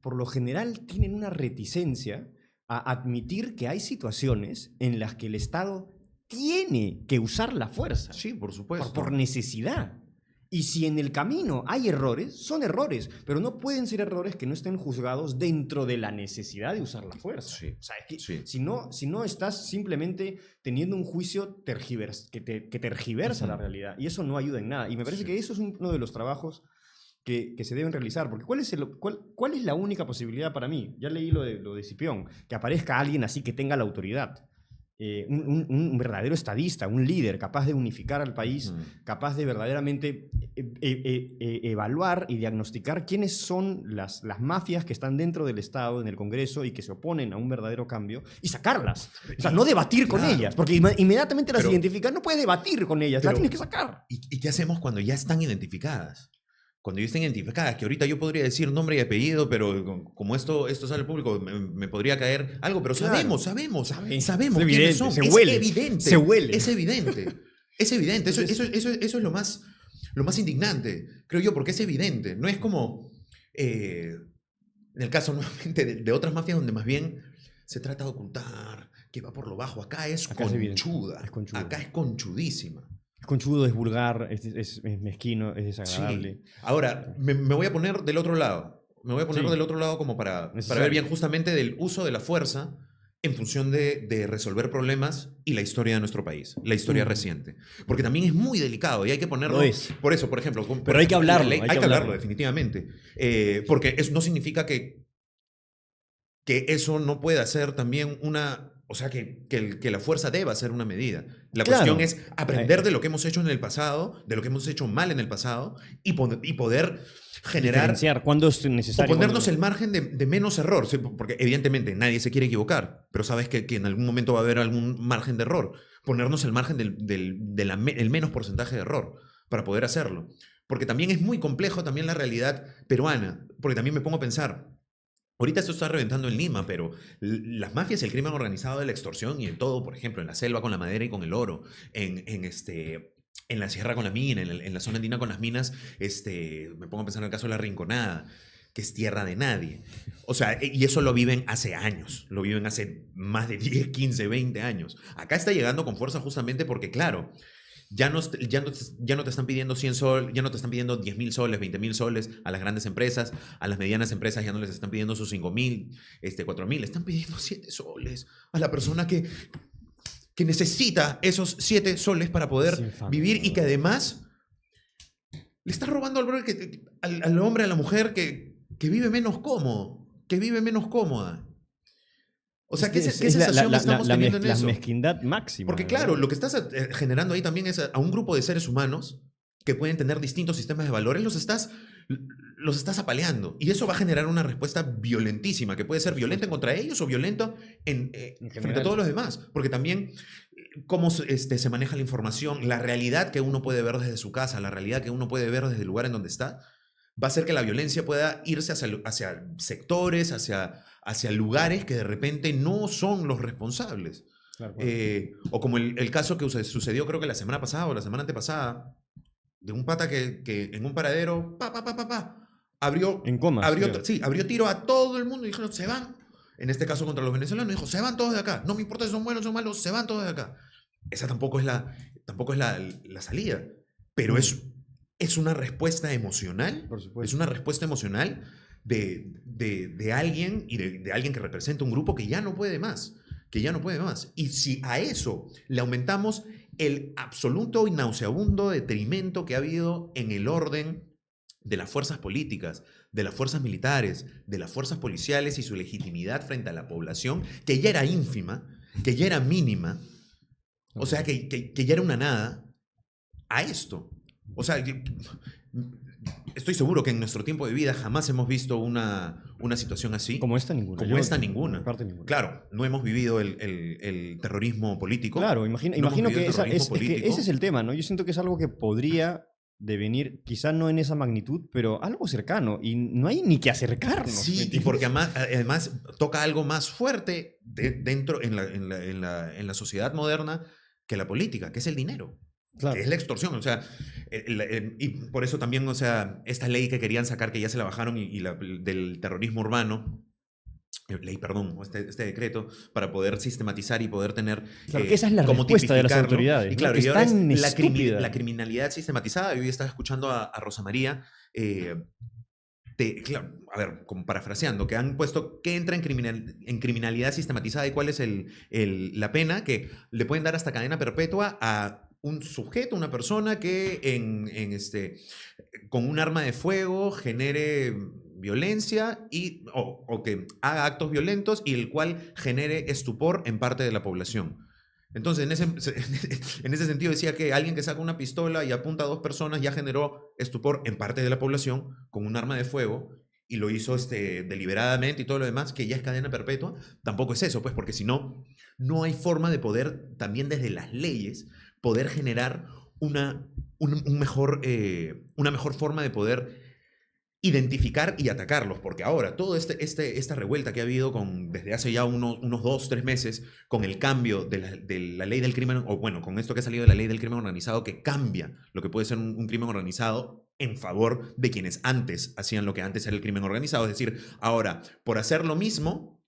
por lo general tienen una reticencia a admitir que hay situaciones en las que el Estado tiene que usar la fuerza. Sí, por supuesto. Por necesidad. Y si en el camino hay errores, son errores, pero no pueden ser errores que no estén juzgados dentro de la necesidad de usar la fuerza. Sí. O sea, es que si no estás simplemente teniendo un juicio que tergiversa la realidad, y eso no ayuda en nada. Y me parece que eso es uno de los trabajos que se deben realizar, porque ¿cuál es la única posibilidad para mí? Ya leí lo de Cipión, que aparezca alguien así que tenga la autoridad, un verdadero estadista, un líder capaz de unificar al país, capaz de verdaderamente evaluar y diagnosticar quiénes son las mafias que están dentro del Estado, en el Congreso, y que se oponen a un verdadero cambio, y sacarlas. O sea, no debatir con ellas, porque inmediatamente las identificas, no puedes debatir con ellas, las tienes que sacar. ¿Y qué hacemos cuando ya están identificadas? Cuando ya estén identificadas, que ahorita yo podría decir nombre y apellido, pero como esto sale al público, me podría caer algo, pero sabemos quiénes son. Se huele. Es evidente. Entonces, eso es lo más indignante, creo yo, porque es evidente. No es como en el caso nuevamente de otras mafias donde más bien se trata de ocultar, que va por lo bajo. Acá es conchuda. Acá es conchudísima. Es conchudo, es vulgar, es mezquino, es desagradable. Sí. Ahora, me voy a poner del otro lado. Me voy a poner del otro lado como para ver bien justamente del uso de la fuerza en función de resolver problemas y la historia de nuestro país, la historia reciente. Porque también es muy delicado y hay que ponerlo... Por eso, por ejemplo... Pero hay que hablarlo. Hay que hablarlo, definitivamente. Porque eso no significa que eso no pueda ser también una... O sea, que la fuerza deba ser una medida. La cuestión es aprender de lo que hemos hecho en el pasado, de lo que hemos hecho mal en el pasado, y poder generar... Diferenciar cuándo es necesario. O ponernos el margen de menos error. Porque evidentemente nadie se quiere equivocar, pero sabes que en algún momento va a haber algún margen de error. Ponernos el margen del menos porcentaje de error para poder hacerlo. Porque también es muy complejo también la realidad peruana. Porque también me pongo a pensar... Ahorita esto está reventando en Lima, pero las mafias, el crimen organizado de la extorsión y el todo, por ejemplo, en la selva con la madera y con el oro, en la sierra con la mina, en la zona andina con las minas, me pongo a pensar en el caso de la Rinconada, que es tierra de nadie. O sea, y eso lo viven hace años, lo viven hace más de 10, 15, 20 años. Acá está llegando con fuerza justamente porque, claro, ya no te están pidiendo 100 soles, ya no te están pidiendo 10.000 soles, 20.000 soles a las grandes empresas, a las medianas empresas ya no les están pidiendo sus 5.000, 4.000, están pidiendo 7 soles a la persona que necesita esos 7 soles para poder vivir y que además le está robando al hombre, a la mujer que vive menos cómodo, que vive menos cómoda. O sea, ¿qué sensación estamos teniendo en eso? La mezquindad máxima. Porque claro, lo que estás generando ahí también es a un grupo de seres humanos que pueden tener distintos sistemas de valores, los estás los estás apaleando. Y eso va a generar una respuesta violentísima, que puede ser violenta contra ellos o violenta frente a todos los demás. Porque también cómo se maneja la información, la realidad que uno puede ver desde su casa, la realidad que uno puede ver desde el lugar en donde está, va a hacer que la violencia pueda irse hacia sectores, hacia lugares que de repente no son los responsables. Claro. O como el caso que sucedió creo que la semana pasada o la semana antepasada, de un pata que en un paradero, abrió, en comas, abrió tiro a todo el mundo y dijeron, se van. En este caso contra los venezolanos, dijo, se van todos de acá. No me importa si son buenos o son malos, se van todos de acá. Esa tampoco es la salida. Pero es una respuesta emocional. Por supuesto. Es una respuesta emocional de alguien y de alguien que representa un grupo que ya no puede más. Que ya no puede más. Y si a eso le aumentamos el absoluto y nauseabundo detrimento que ha habido en el orden de las fuerzas políticas, de las fuerzas militares, de las fuerzas policiales y su legitimidad frente a la población, que ya era ínfima, que ya era mínima, o sea, que ya era una nada, a esto. O sea, estoy seguro que en nuestro tiempo de vida jamás hemos visto una situación así. Como esta ninguna. Ninguna. Claro, no hemos vivido el terrorismo político. Claro, imagino que ese es el tema, ¿no? Yo siento que es algo que podría devenir, quizá no en esa magnitud, pero algo cercano. Y no hay ni que acercarnos. Sí, y porque además toca algo más fuerte dentro en la sociedad moderna que la política, que es el dinero. Claro. Que es la extorsión, o sea, y por eso también, o sea, esta ley que querían sacar, que ya se la bajaron, del terrorismo urbano, este decreto, para poder sistematizar y poder tener... Claro, que esa es la respuesta de las autoridades. Y claro, ¿no? y ahora es la criminalidad sistematizada. Yo hoy estaba escuchando a Rosa María, claro, a ver, como parafraseando, que han puesto qué entra en criminalidad sistematizada y cuál es la pena, que le pueden dar hasta cadena perpetua a un sujeto, una persona que con un arma de fuego genere violencia o que haga actos violentos y el cual genere estupor en parte de la población. Entonces, en ese sentido decía que alguien que saca una pistola y apunta a 2 personas ya generó estupor en parte de la población con un arma de fuego y lo hizo deliberadamente y todo lo demás, que ya es cadena perpetua. Tampoco es eso, pues, porque si no, no hay forma de poder, también desde las leyes, poder generar una mejor forma de poder identificar y atacarlos, porque ahora toda esta revuelta que ha habido desde hace ya unos 2, 3 meses con el cambio de la ley del crimen, o bueno, con esto que ha salido de la ley del crimen organizado, que cambia lo que puede ser un crimen organizado en favor de quienes antes hacían lo que antes era el crimen organizado, es decir, ahora, por hacer lo mismo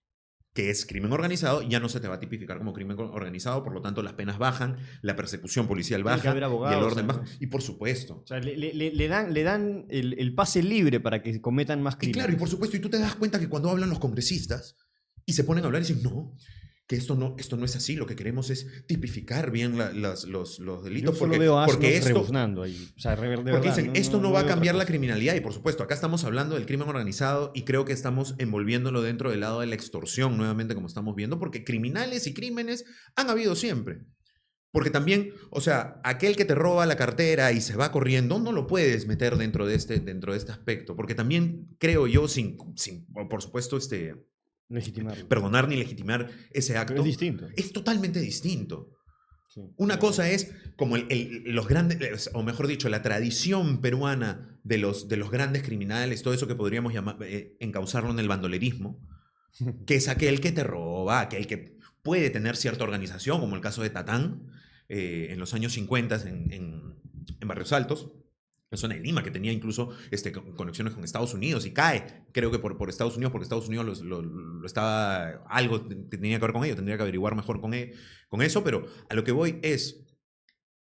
que es crimen organizado, ya no se te va a tipificar como crimen organizado, por lo tanto las penas bajan, la persecución policial baja y el orden baja. Y por supuesto. O sea, le dan el pase libre para que cometan más crímenes. Y claro, y por supuesto, y tú te das cuenta que cuando hablan los congresistas y se ponen a hablar y dicen, no, que esto no es así, lo que queremos es tipificar bien los delitos. Yo solo veo porque rebuznando ahí. O sea, porque dicen, esto no va a cambiar la criminalidad. Y por supuesto, acá estamos hablando del crimen organizado y creo que estamos envolviéndolo dentro del lado de la extorsión, nuevamente, como estamos viendo, porque criminales y crímenes han habido siempre. Porque también, o sea, aquel que te roba la cartera y se va corriendo, no lo puedes meter dentro de este aspecto. Porque también creo yo, sin por supuesto, perdonar ni legitimar ese acto. Pero es distinto. Es totalmente distinto. Sí. Una cosa es como los grandes, o mejor dicho, la tradición peruana de los grandes criminales, todo eso que podríamos encauzarlo en el bandolerismo, que es aquel que te roba, aquel que puede tener cierta organización, como el caso de Tatán, en los años 50 en Barrios Altos. La zona de Lima, que tenía incluso conexiones con Estados Unidos y cae, creo que por Estados Unidos, porque Estados Unidos lo estaba, algo tenía que ver con ello, tendría que averiguar mejor con eso, pero a lo que voy es,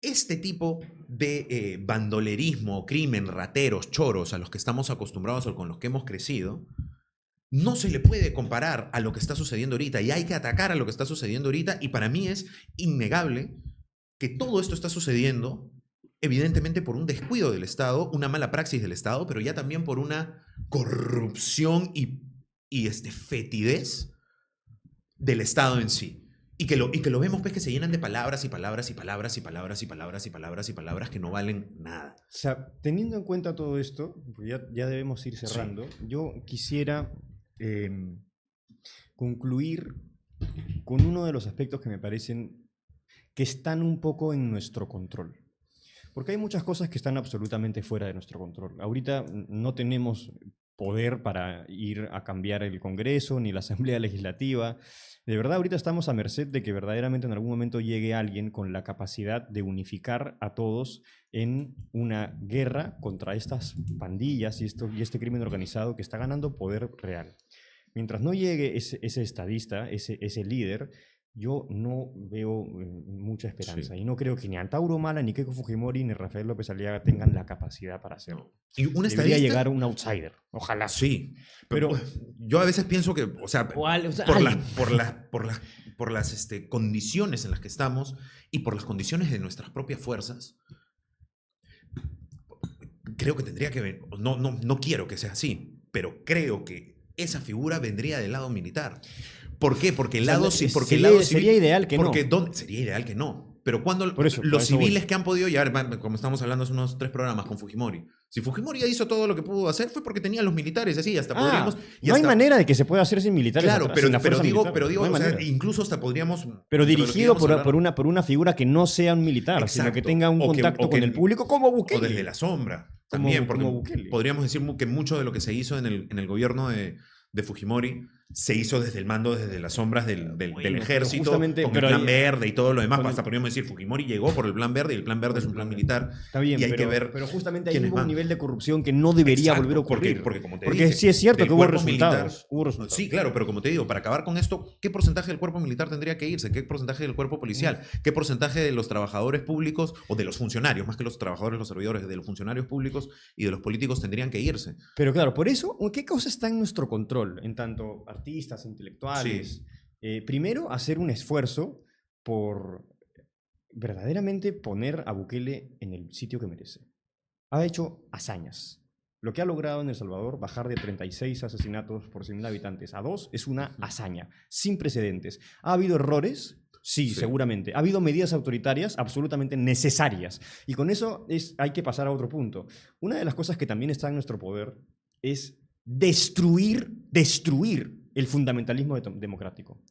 este tipo de bandolerismo, crimen, rateros, choros, a los que estamos acostumbrados o con los que hemos crecido, no se le puede comparar a lo que está sucediendo ahorita y hay que atacar a lo que está sucediendo ahorita y para mí es innegable que todo esto está sucediendo evidentemente por un descuido del Estado, una mala praxis del Estado, pero ya también por una corrupción y fetidez del Estado en sí. Y que lo vemos, pues, que se llenan de palabras y palabras y palabras y palabras y palabras y palabras y palabras que no valen nada. O sea, teniendo en cuenta todo esto, porque ya debemos ir cerrando, yo quisiera concluir con uno de los aspectos que me parecen que están un poco en nuestro control. Porque hay muchas cosas que están absolutamente fuera de nuestro control. Ahorita no tenemos poder para ir a cambiar el Congreso ni la Asamblea Legislativa. De verdad, ahorita estamos a merced de que verdaderamente en algún momento llegue alguien con la capacidad de unificar a todos en una guerra contra estas pandillas y este crimen organizado que está ganando poder real. Mientras no llegue ese estadista, ese líder, yo no veo mucha esperanza. Y no creo que ni Antauro Humala, ni Keiko Fujimori, ni Rafael López Aliaga tengan la capacidad para hacerlo. ¿Y un Debería estadista? llegar un outsider. Ojalá. Sí, pero yo a veces pienso que, o sea, por las condiciones en las que estamos y por las condiciones de nuestras propias fuerzas, creo que tendría que ver, no quiero que sea así, pero creo que esa figura vendría del lado militar. ¿Por qué? Porque el lado civil... Sería ideal que no. Sería ideal que no. Pero cuando los civiles que han podido llegar, como estamos hablando hace unos 3 programas con Fujimori, si Fujimori ya hizo todo lo que pudo hacer fue porque tenía los militares, así, hasta podríamos... No hay manera de que se pueda hacer sin militares. Claro, atrás, pero digo, no o sea, incluso hasta podríamos... Pero dirigido por una figura que no sea un militar, exacto, sino que tenga un contacto con el público como Bukele. O desde la sombra, también, porque podríamos decir que mucho de lo que se hizo en el gobierno de Fujimori se hizo desde el mando, desde las sombras del ejército, con el plan verde y todo lo demás. Hasta podríamos decir, Fujimori llegó por el plan verde y el plan verde es un plan militar. Está bien, y hay que ver pero justamente ahí hubo un nivel de corrupción que no debería volver a ocurrir. Porque como te porque dije, sí es cierto que hubo militar, resultados. Sí, claro, pero como te digo, para acabar con esto, ¿qué porcentaje del cuerpo militar tendría que irse? ¿Qué porcentaje del cuerpo policial? ¿Qué porcentaje de los trabajadores públicos o de los funcionarios, más que los trabajadores, los servidores, de los funcionarios públicos y de los políticos tendrían que irse? Pero claro, por eso, ¿qué cosa está en nuestro control? En tanto artistas, intelectuales. Primero, hacer un esfuerzo por verdaderamente poner a Bukele en el sitio que merece. Ha hecho hazañas. Lo que ha logrado en El Salvador, bajar de 36 asesinatos por 100.000 habitantes a 2, es una hazaña, sin precedentes. ¿Ha habido errores? Sí, seguramente. ¿Ha habido medidas autoritarias? Absolutamente necesarias. Y con eso hay que pasar a otro punto. Una de las cosas que también está en nuestro poder es destruir el fundamentalismo democrático.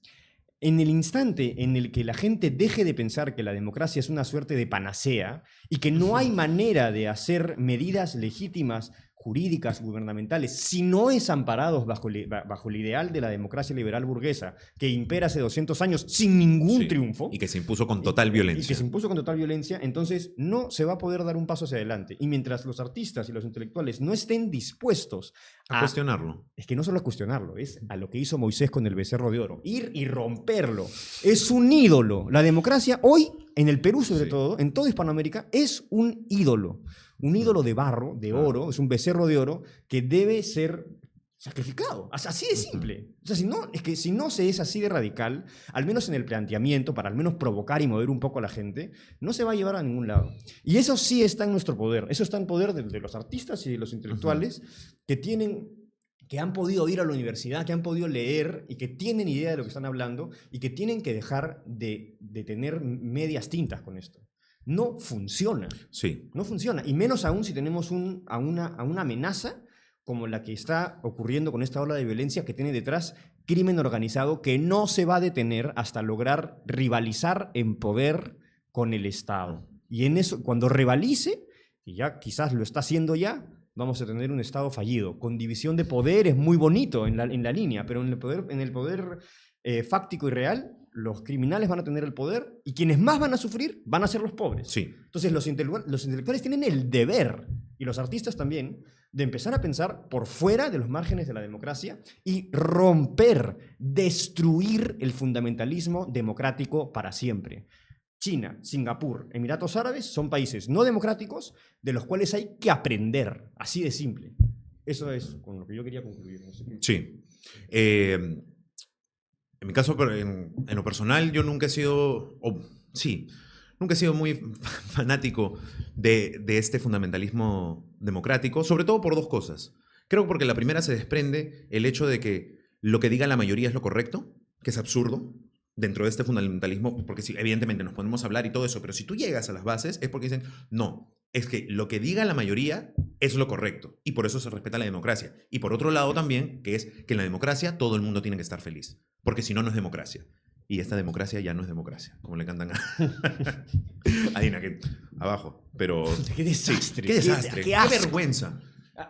En el instante en el que la gente deje de pensar que la democracia es una suerte de panacea y que no hay manera de hacer medidas legítimas, jurídicas, gubernamentales, si no es amparados bajo el ideal de la democracia liberal burguesa, que impera hace 200 años sin ningún triunfo. Y que se impuso con total violencia. Y que se impuso con total violencia, entonces no se va a poder dar un paso hacia adelante. Y mientras los artistas y los intelectuales no estén dispuestos a cuestionarlo. Es que no solo a cuestionarlo, es a lo que hizo Moisés con el becerro de oro. Ir y romperlo. Es un ídolo. La democracia hoy, en el Perú sobre todo, en toda Hispanoamérica, es un ídolo. Un ídolo de barro, de oro, es un becerro de oro que debe ser sacrificado. Así de simple. O sea, si no se es así de radical, al menos en el planteamiento, para al menos provocar y mover un poco a la gente, no se va a llevar a ningún lado. Y eso sí está en nuestro poder. Eso está en poder de los artistas y de los intelectuales que han podido ir a la universidad, que han podido leer y que tienen idea de lo que están hablando y que tienen que dejar de tener medias tintas con esto. No funciona. Sí. No funciona. Y menos aún si tenemos a una amenaza como la que está ocurriendo con esta ola de violencia que tiene detrás crimen organizado que no se va a detener hasta lograr rivalizar en poder con el Estado. Y en eso, cuando rivalice, y ya quizás lo está haciendo ya, vamos a tener un Estado fallido. Con división de poderes muy bonito en la línea, pero en el poder fáctico y real, los criminales van a tener el poder y quienes más van a sufrir van a ser los pobres. Sí. Entonces los intelectuales tienen el deber, y los artistas también, de empezar a pensar por fuera de los márgenes de la democracia y romper, destruir el fundamentalismo democrático para siempre. China, Singapur, Emiratos Árabes son países no democráticos de los cuales hay que aprender, así de simple. Eso es con lo que yo quería concluir. No sé qué. Sí. En mi caso, en lo personal, yo nunca he sido, nunca he sido muy fanático de este fundamentalismo democrático, sobre todo por 2 cosas. Creo que porque la primera se desprende el hecho de que lo que diga la mayoría es lo correcto, que es absurdo. dentro de este fundamentalismo, porque sí, evidentemente nos podemos hablar y todo eso, pero si tú llegas a las bases es porque dicen, no, es que lo que diga la mayoría es lo correcto y por eso se respeta la democracia. Y por otro lado también, que es que en la democracia todo el mundo tiene que estar feliz, porque si no, no es democracia. Y esta democracia ya no es democracia, como le cantan a Dina, que abajo. Pero qué desastre. Qué desastre, Qué qué vergüenza.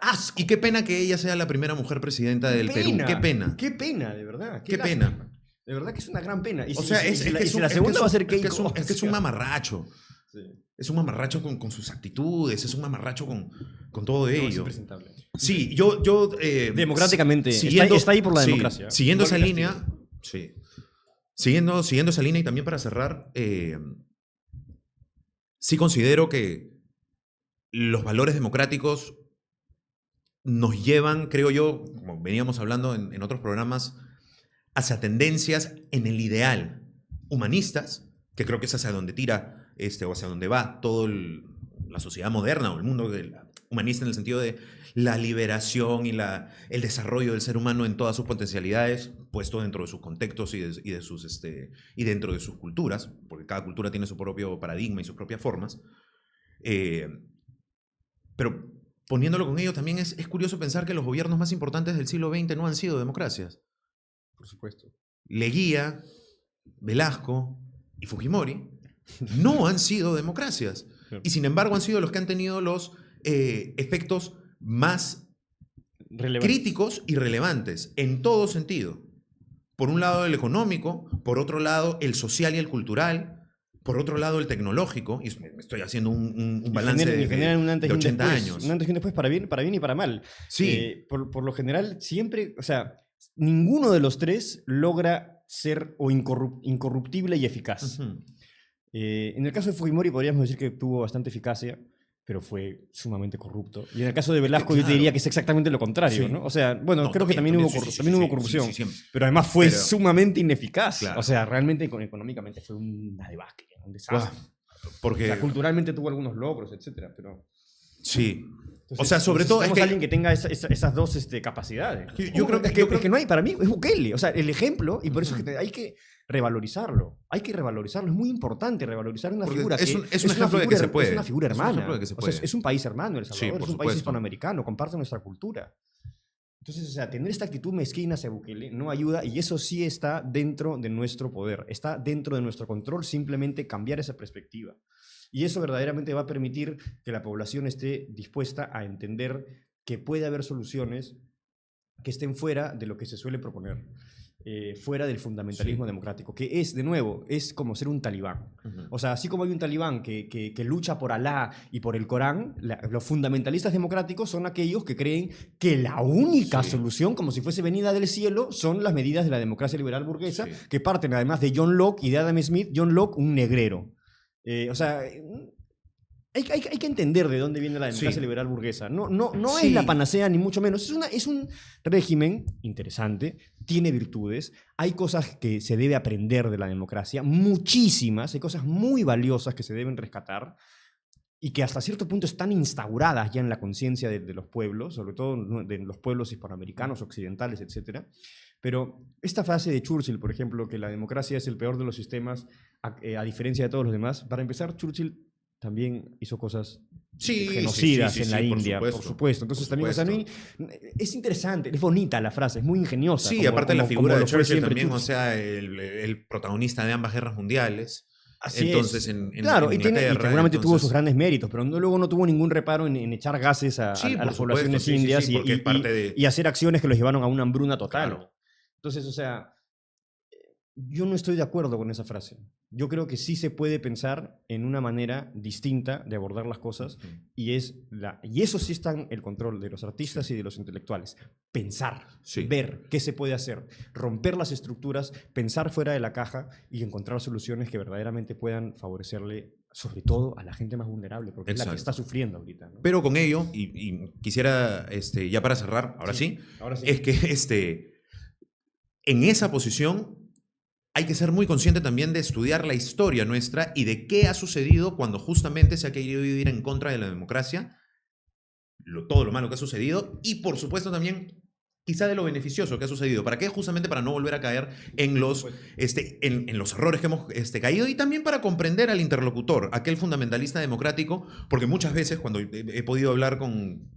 Asco. Y qué pena que ella sea la primera mujer presidenta del Perú. Qué pena. Qué pena, de verdad. Qué pena. De verdad que es una gran pena. O sea, la segunda va a ser Keiko. Keiko. Es que es un mamarracho. Sí. Es un mamarracho con sus actitudes, es un mamarracho con todo ello. Es impresentable. Sí, yo democráticamente, está ahí por la democracia. Siguiendo esa línea, sí. Siguiendo esa línea y también para cerrar, sí considero que los valores democráticos nos llevan, creo yo, como veníamos hablando en otros programas, hacia tendencias en el ideal humanistas, que creo que es hacia donde tira, o hacia donde va toda la sociedad moderna o el mundo humanista en el sentido de la liberación y el desarrollo del ser humano en todas sus potencialidades, puesto dentro de sus contextos y dentro de sus culturas, porque cada cultura tiene su propio paradigma y sus propias formas. Pero poniéndolo con ello, también es curioso pensar que los gobiernos más importantes del siglo XX no han sido democracias. Por supuesto. Leguía, Velasco y Fujimori no han sido democracias. Y sin embargo han sido los que han tenido los efectos más críticos y relevantes en todo sentido. Por un lado el económico, por otro lado el social y el cultural, por otro lado el tecnológico, y estoy haciendo un balance de 80 años. Un antes y un después para bien y para mal. Sí. Por lo general siempre, o sea, ninguno de los tres logra ser incorruptible y eficaz. Uh-huh. En el caso de Fujimori podríamos decir que tuvo bastante eficacia, pero fue sumamente corrupto. Y en el caso de Velasco yo te diría que es exactamente lo contrario, sí. ¿no? O sea, bueno, no, creo que también hubo corrupción, sí, pero además fue sumamente ineficaz. Claro. O sea, realmente económicamente fue una debacle, un desastre. Porque... O sea, culturalmente tuvo algunos logros, etcétera, pero... Sí. Entonces, o sea, sobre todo es que alguien que tenga esas dos capacidades. Yo creo que no hay, para mí, es Bukele. O sea, el ejemplo, y por eso es que hay que revalorizarlo. Hay que revalorizarlo. Es muy importante revalorizar una figura es un ejemplo de que se puede. Es una figura hermana. O sea, es un país hermano, El Salvador. Sí, es un país hispanoamericano. Comparte nuestra cultura. Entonces, o sea, tener esta actitud mezquina hacia Bukele no ayuda, y eso sí está dentro de nuestro poder. Está dentro de nuestro control simplemente cambiar esa perspectiva. Y eso verdaderamente va a permitir que la población esté dispuesta a entender que puede haber soluciones que estén fuera de lo que se suele proponer, fuera del fundamentalismo democrático, que es, de nuevo, es como ser un talibán. Uh-huh. O sea, así como hay un talibán que lucha por Alá y por el Corán, los fundamentalistas democráticos son aquellos que creen que la única solución, como si fuese venida del cielo, son las medidas de la democracia liberal burguesa, que parten además de John Locke y de Adam Smith. John Locke, un negrero. O sea, hay que entender de dónde viene la democracia liberal burguesa. No es la panacea, ni mucho menos. Es un régimen interesante, tiene virtudes, hay cosas que se debe aprender de la democracia, muchísimas, hay cosas muy valiosas que se deben rescatar y que hasta cierto punto están instauradas ya en la conciencia de los pueblos, sobre todo de los pueblos hispanoamericanos, occidentales, etc. Pero esta frase de Churchill, por ejemplo, que la democracia es el peor de los sistemas, a diferencia de todos los demás, para empezar, Churchill también hizo cosas genocidas en la India, por supuesto. Entonces también, o sea, es interesante, es bonita la frase, es muy ingeniosa. Sí, aparte de la figura de Churchill también, o sea, el protagonista de ambas guerras mundiales. Así entonces, en Inglaterra, y seguramente tuvo sus grandes méritos, pero luego no tuvo ningún reparo en echar gases a las poblaciones indias y hacer acciones que los llevaron a una hambruna total. Claro. Entonces, o sea, yo no estoy de acuerdo con esa frase. Yo creo que sí se puede pensar en una manera distinta de abordar las cosas, y eso sí está en el control de los artistas y de los intelectuales. Pensar, ver qué se puede hacer, romper las estructuras, pensar fuera de la caja y encontrar soluciones que verdaderamente puedan favorecerle, sobre todo a la gente más vulnerable, porque es la que está sufriendo ahorita, ¿no? Pero con ello, y quisiera, ya para cerrar, ahora sí, es que en esa posición hay que ser muy consciente también de estudiar la historia nuestra y de qué ha sucedido cuando justamente se ha querido vivir en contra de la democracia, todo lo malo que ha sucedido, y por supuesto también quizá de lo beneficioso que ha sucedido. ¿Para qué? Justamente para no volver a caer en los, en los errores que hemos caído y también para comprender al interlocutor, aquel fundamentalista democrático, porque muchas veces cuando he podido hablar con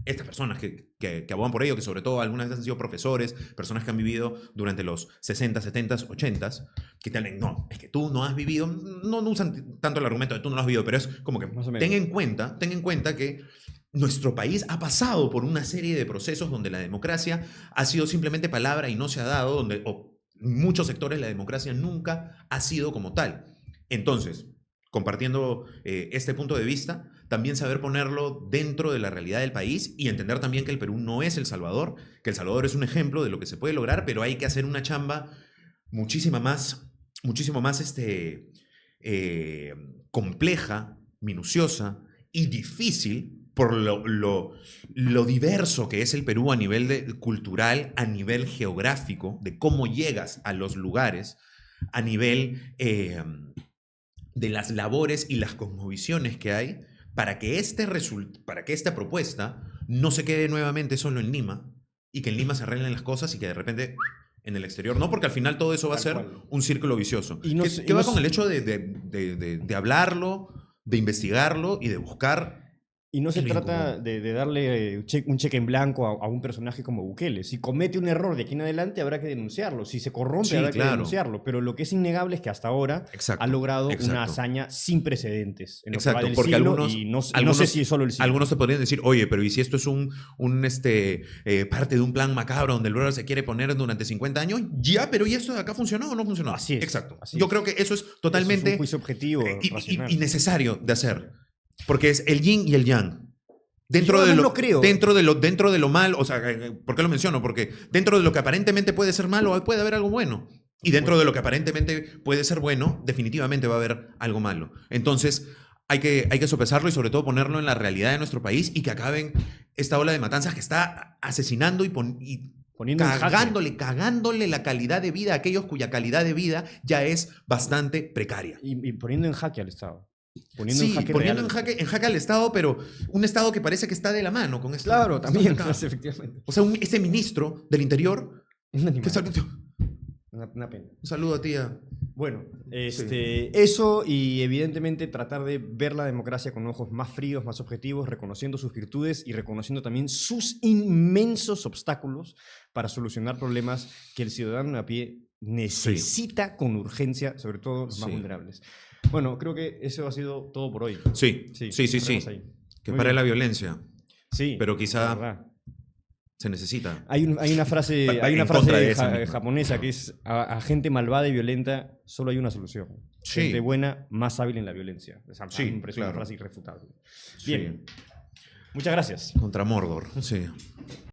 estas personas que abogan por ello, que sobre todo algunas veces han sido profesores, personas que han vivido durante los 60, 70, 80, que te hablan, no, es que tú no has vivido, no usan tanto el argumento de tú no lo has vivido, pero es como que ten en cuenta que nuestro país ha pasado por una serie de procesos donde la democracia ha sido simplemente palabra y no se ha dado, donde muchos sectores la democracia nunca ha sido como tal. Entonces, compartiendo este punto de vista, también saber ponerlo dentro de la realidad del país y entender también que el Perú no es El Salvador, que El Salvador es un ejemplo de lo que se puede lograr, pero hay que hacer una chamba muchísimo más compleja, minuciosa y difícil por lo diverso que es el Perú a nivel cultural, a nivel geográfico, de cómo llegas a los lugares, a nivel de las labores y las cosmovisiones que hay, para que esta propuesta no se quede nuevamente solo en Lima y que en Lima se arreglen las cosas y que de repente en el exterior no, porque al final todo eso va a ser un círculo vicioso. ¿Qué va con el hecho de hablarlo, de investigarlo y de buscar? Y no se trata de darle un cheque en blanco a un personaje como Bukele. Si comete un error de aquí en adelante, habrá que denunciarlo. Si se corrompe, habrá que denunciarlo. Pero lo que es innegable es que hasta ahora ha logrado una hazaña sin precedentes. En lo que va del porque siglo, algunos, y no sé si es solo el siglo. Algunos te podrían decir, oye, pero ¿y si esto es parte de un plan macabro donde el brother se quiere poner durante 50 años? Ya, pero ¿y esto de acá funcionó o no funcionó? Así es. Exacto. Así Yo creo que eso es totalmente... Eso es un juicio objetivo, y necesario de hacer. Porque es el yin y el yang. Dentro de lo mal, o sea, ¿por qué lo menciono? Porque dentro de lo que aparentemente puede ser malo, puede haber algo bueno. Y dentro de lo que aparentemente puede ser bueno, definitivamente va a haber algo malo. Entonces, hay que sopesarlo y sobre todo ponerlo en la realidad de nuestro país y que acaben esta ola de matanzas que está asesinando y cagándole la calidad de vida a aquellos cuya calidad de vida ya es bastante precaria. Y poniendo en jaque al Estado. Poniendo en jaque al Estado, pero un Estado que parece que está de la mano con esto. Claro, también, efectivamente. O sea, ese ministro del Interior... Una pena. Un saludo a tía. Bueno, eso y evidentemente tratar de ver la democracia con ojos más fríos, más objetivos, reconociendo sus virtudes y reconociendo también sus inmensos obstáculos para solucionar problemas que el ciudadano a pie necesita con urgencia, sobre todo los más vulnerables. Bueno, creo que eso ha sido todo por hoy. Sí. Que pare la violencia. Sí. Pero quizá se necesita. Hay una frase japonesa que es: a gente malvada y violenta solo hay una solución. Gente buena, más hábil en la violencia. Esa me parece una frase irrefutable. Bien. Muchas gracias. Contra Mordor. Sí.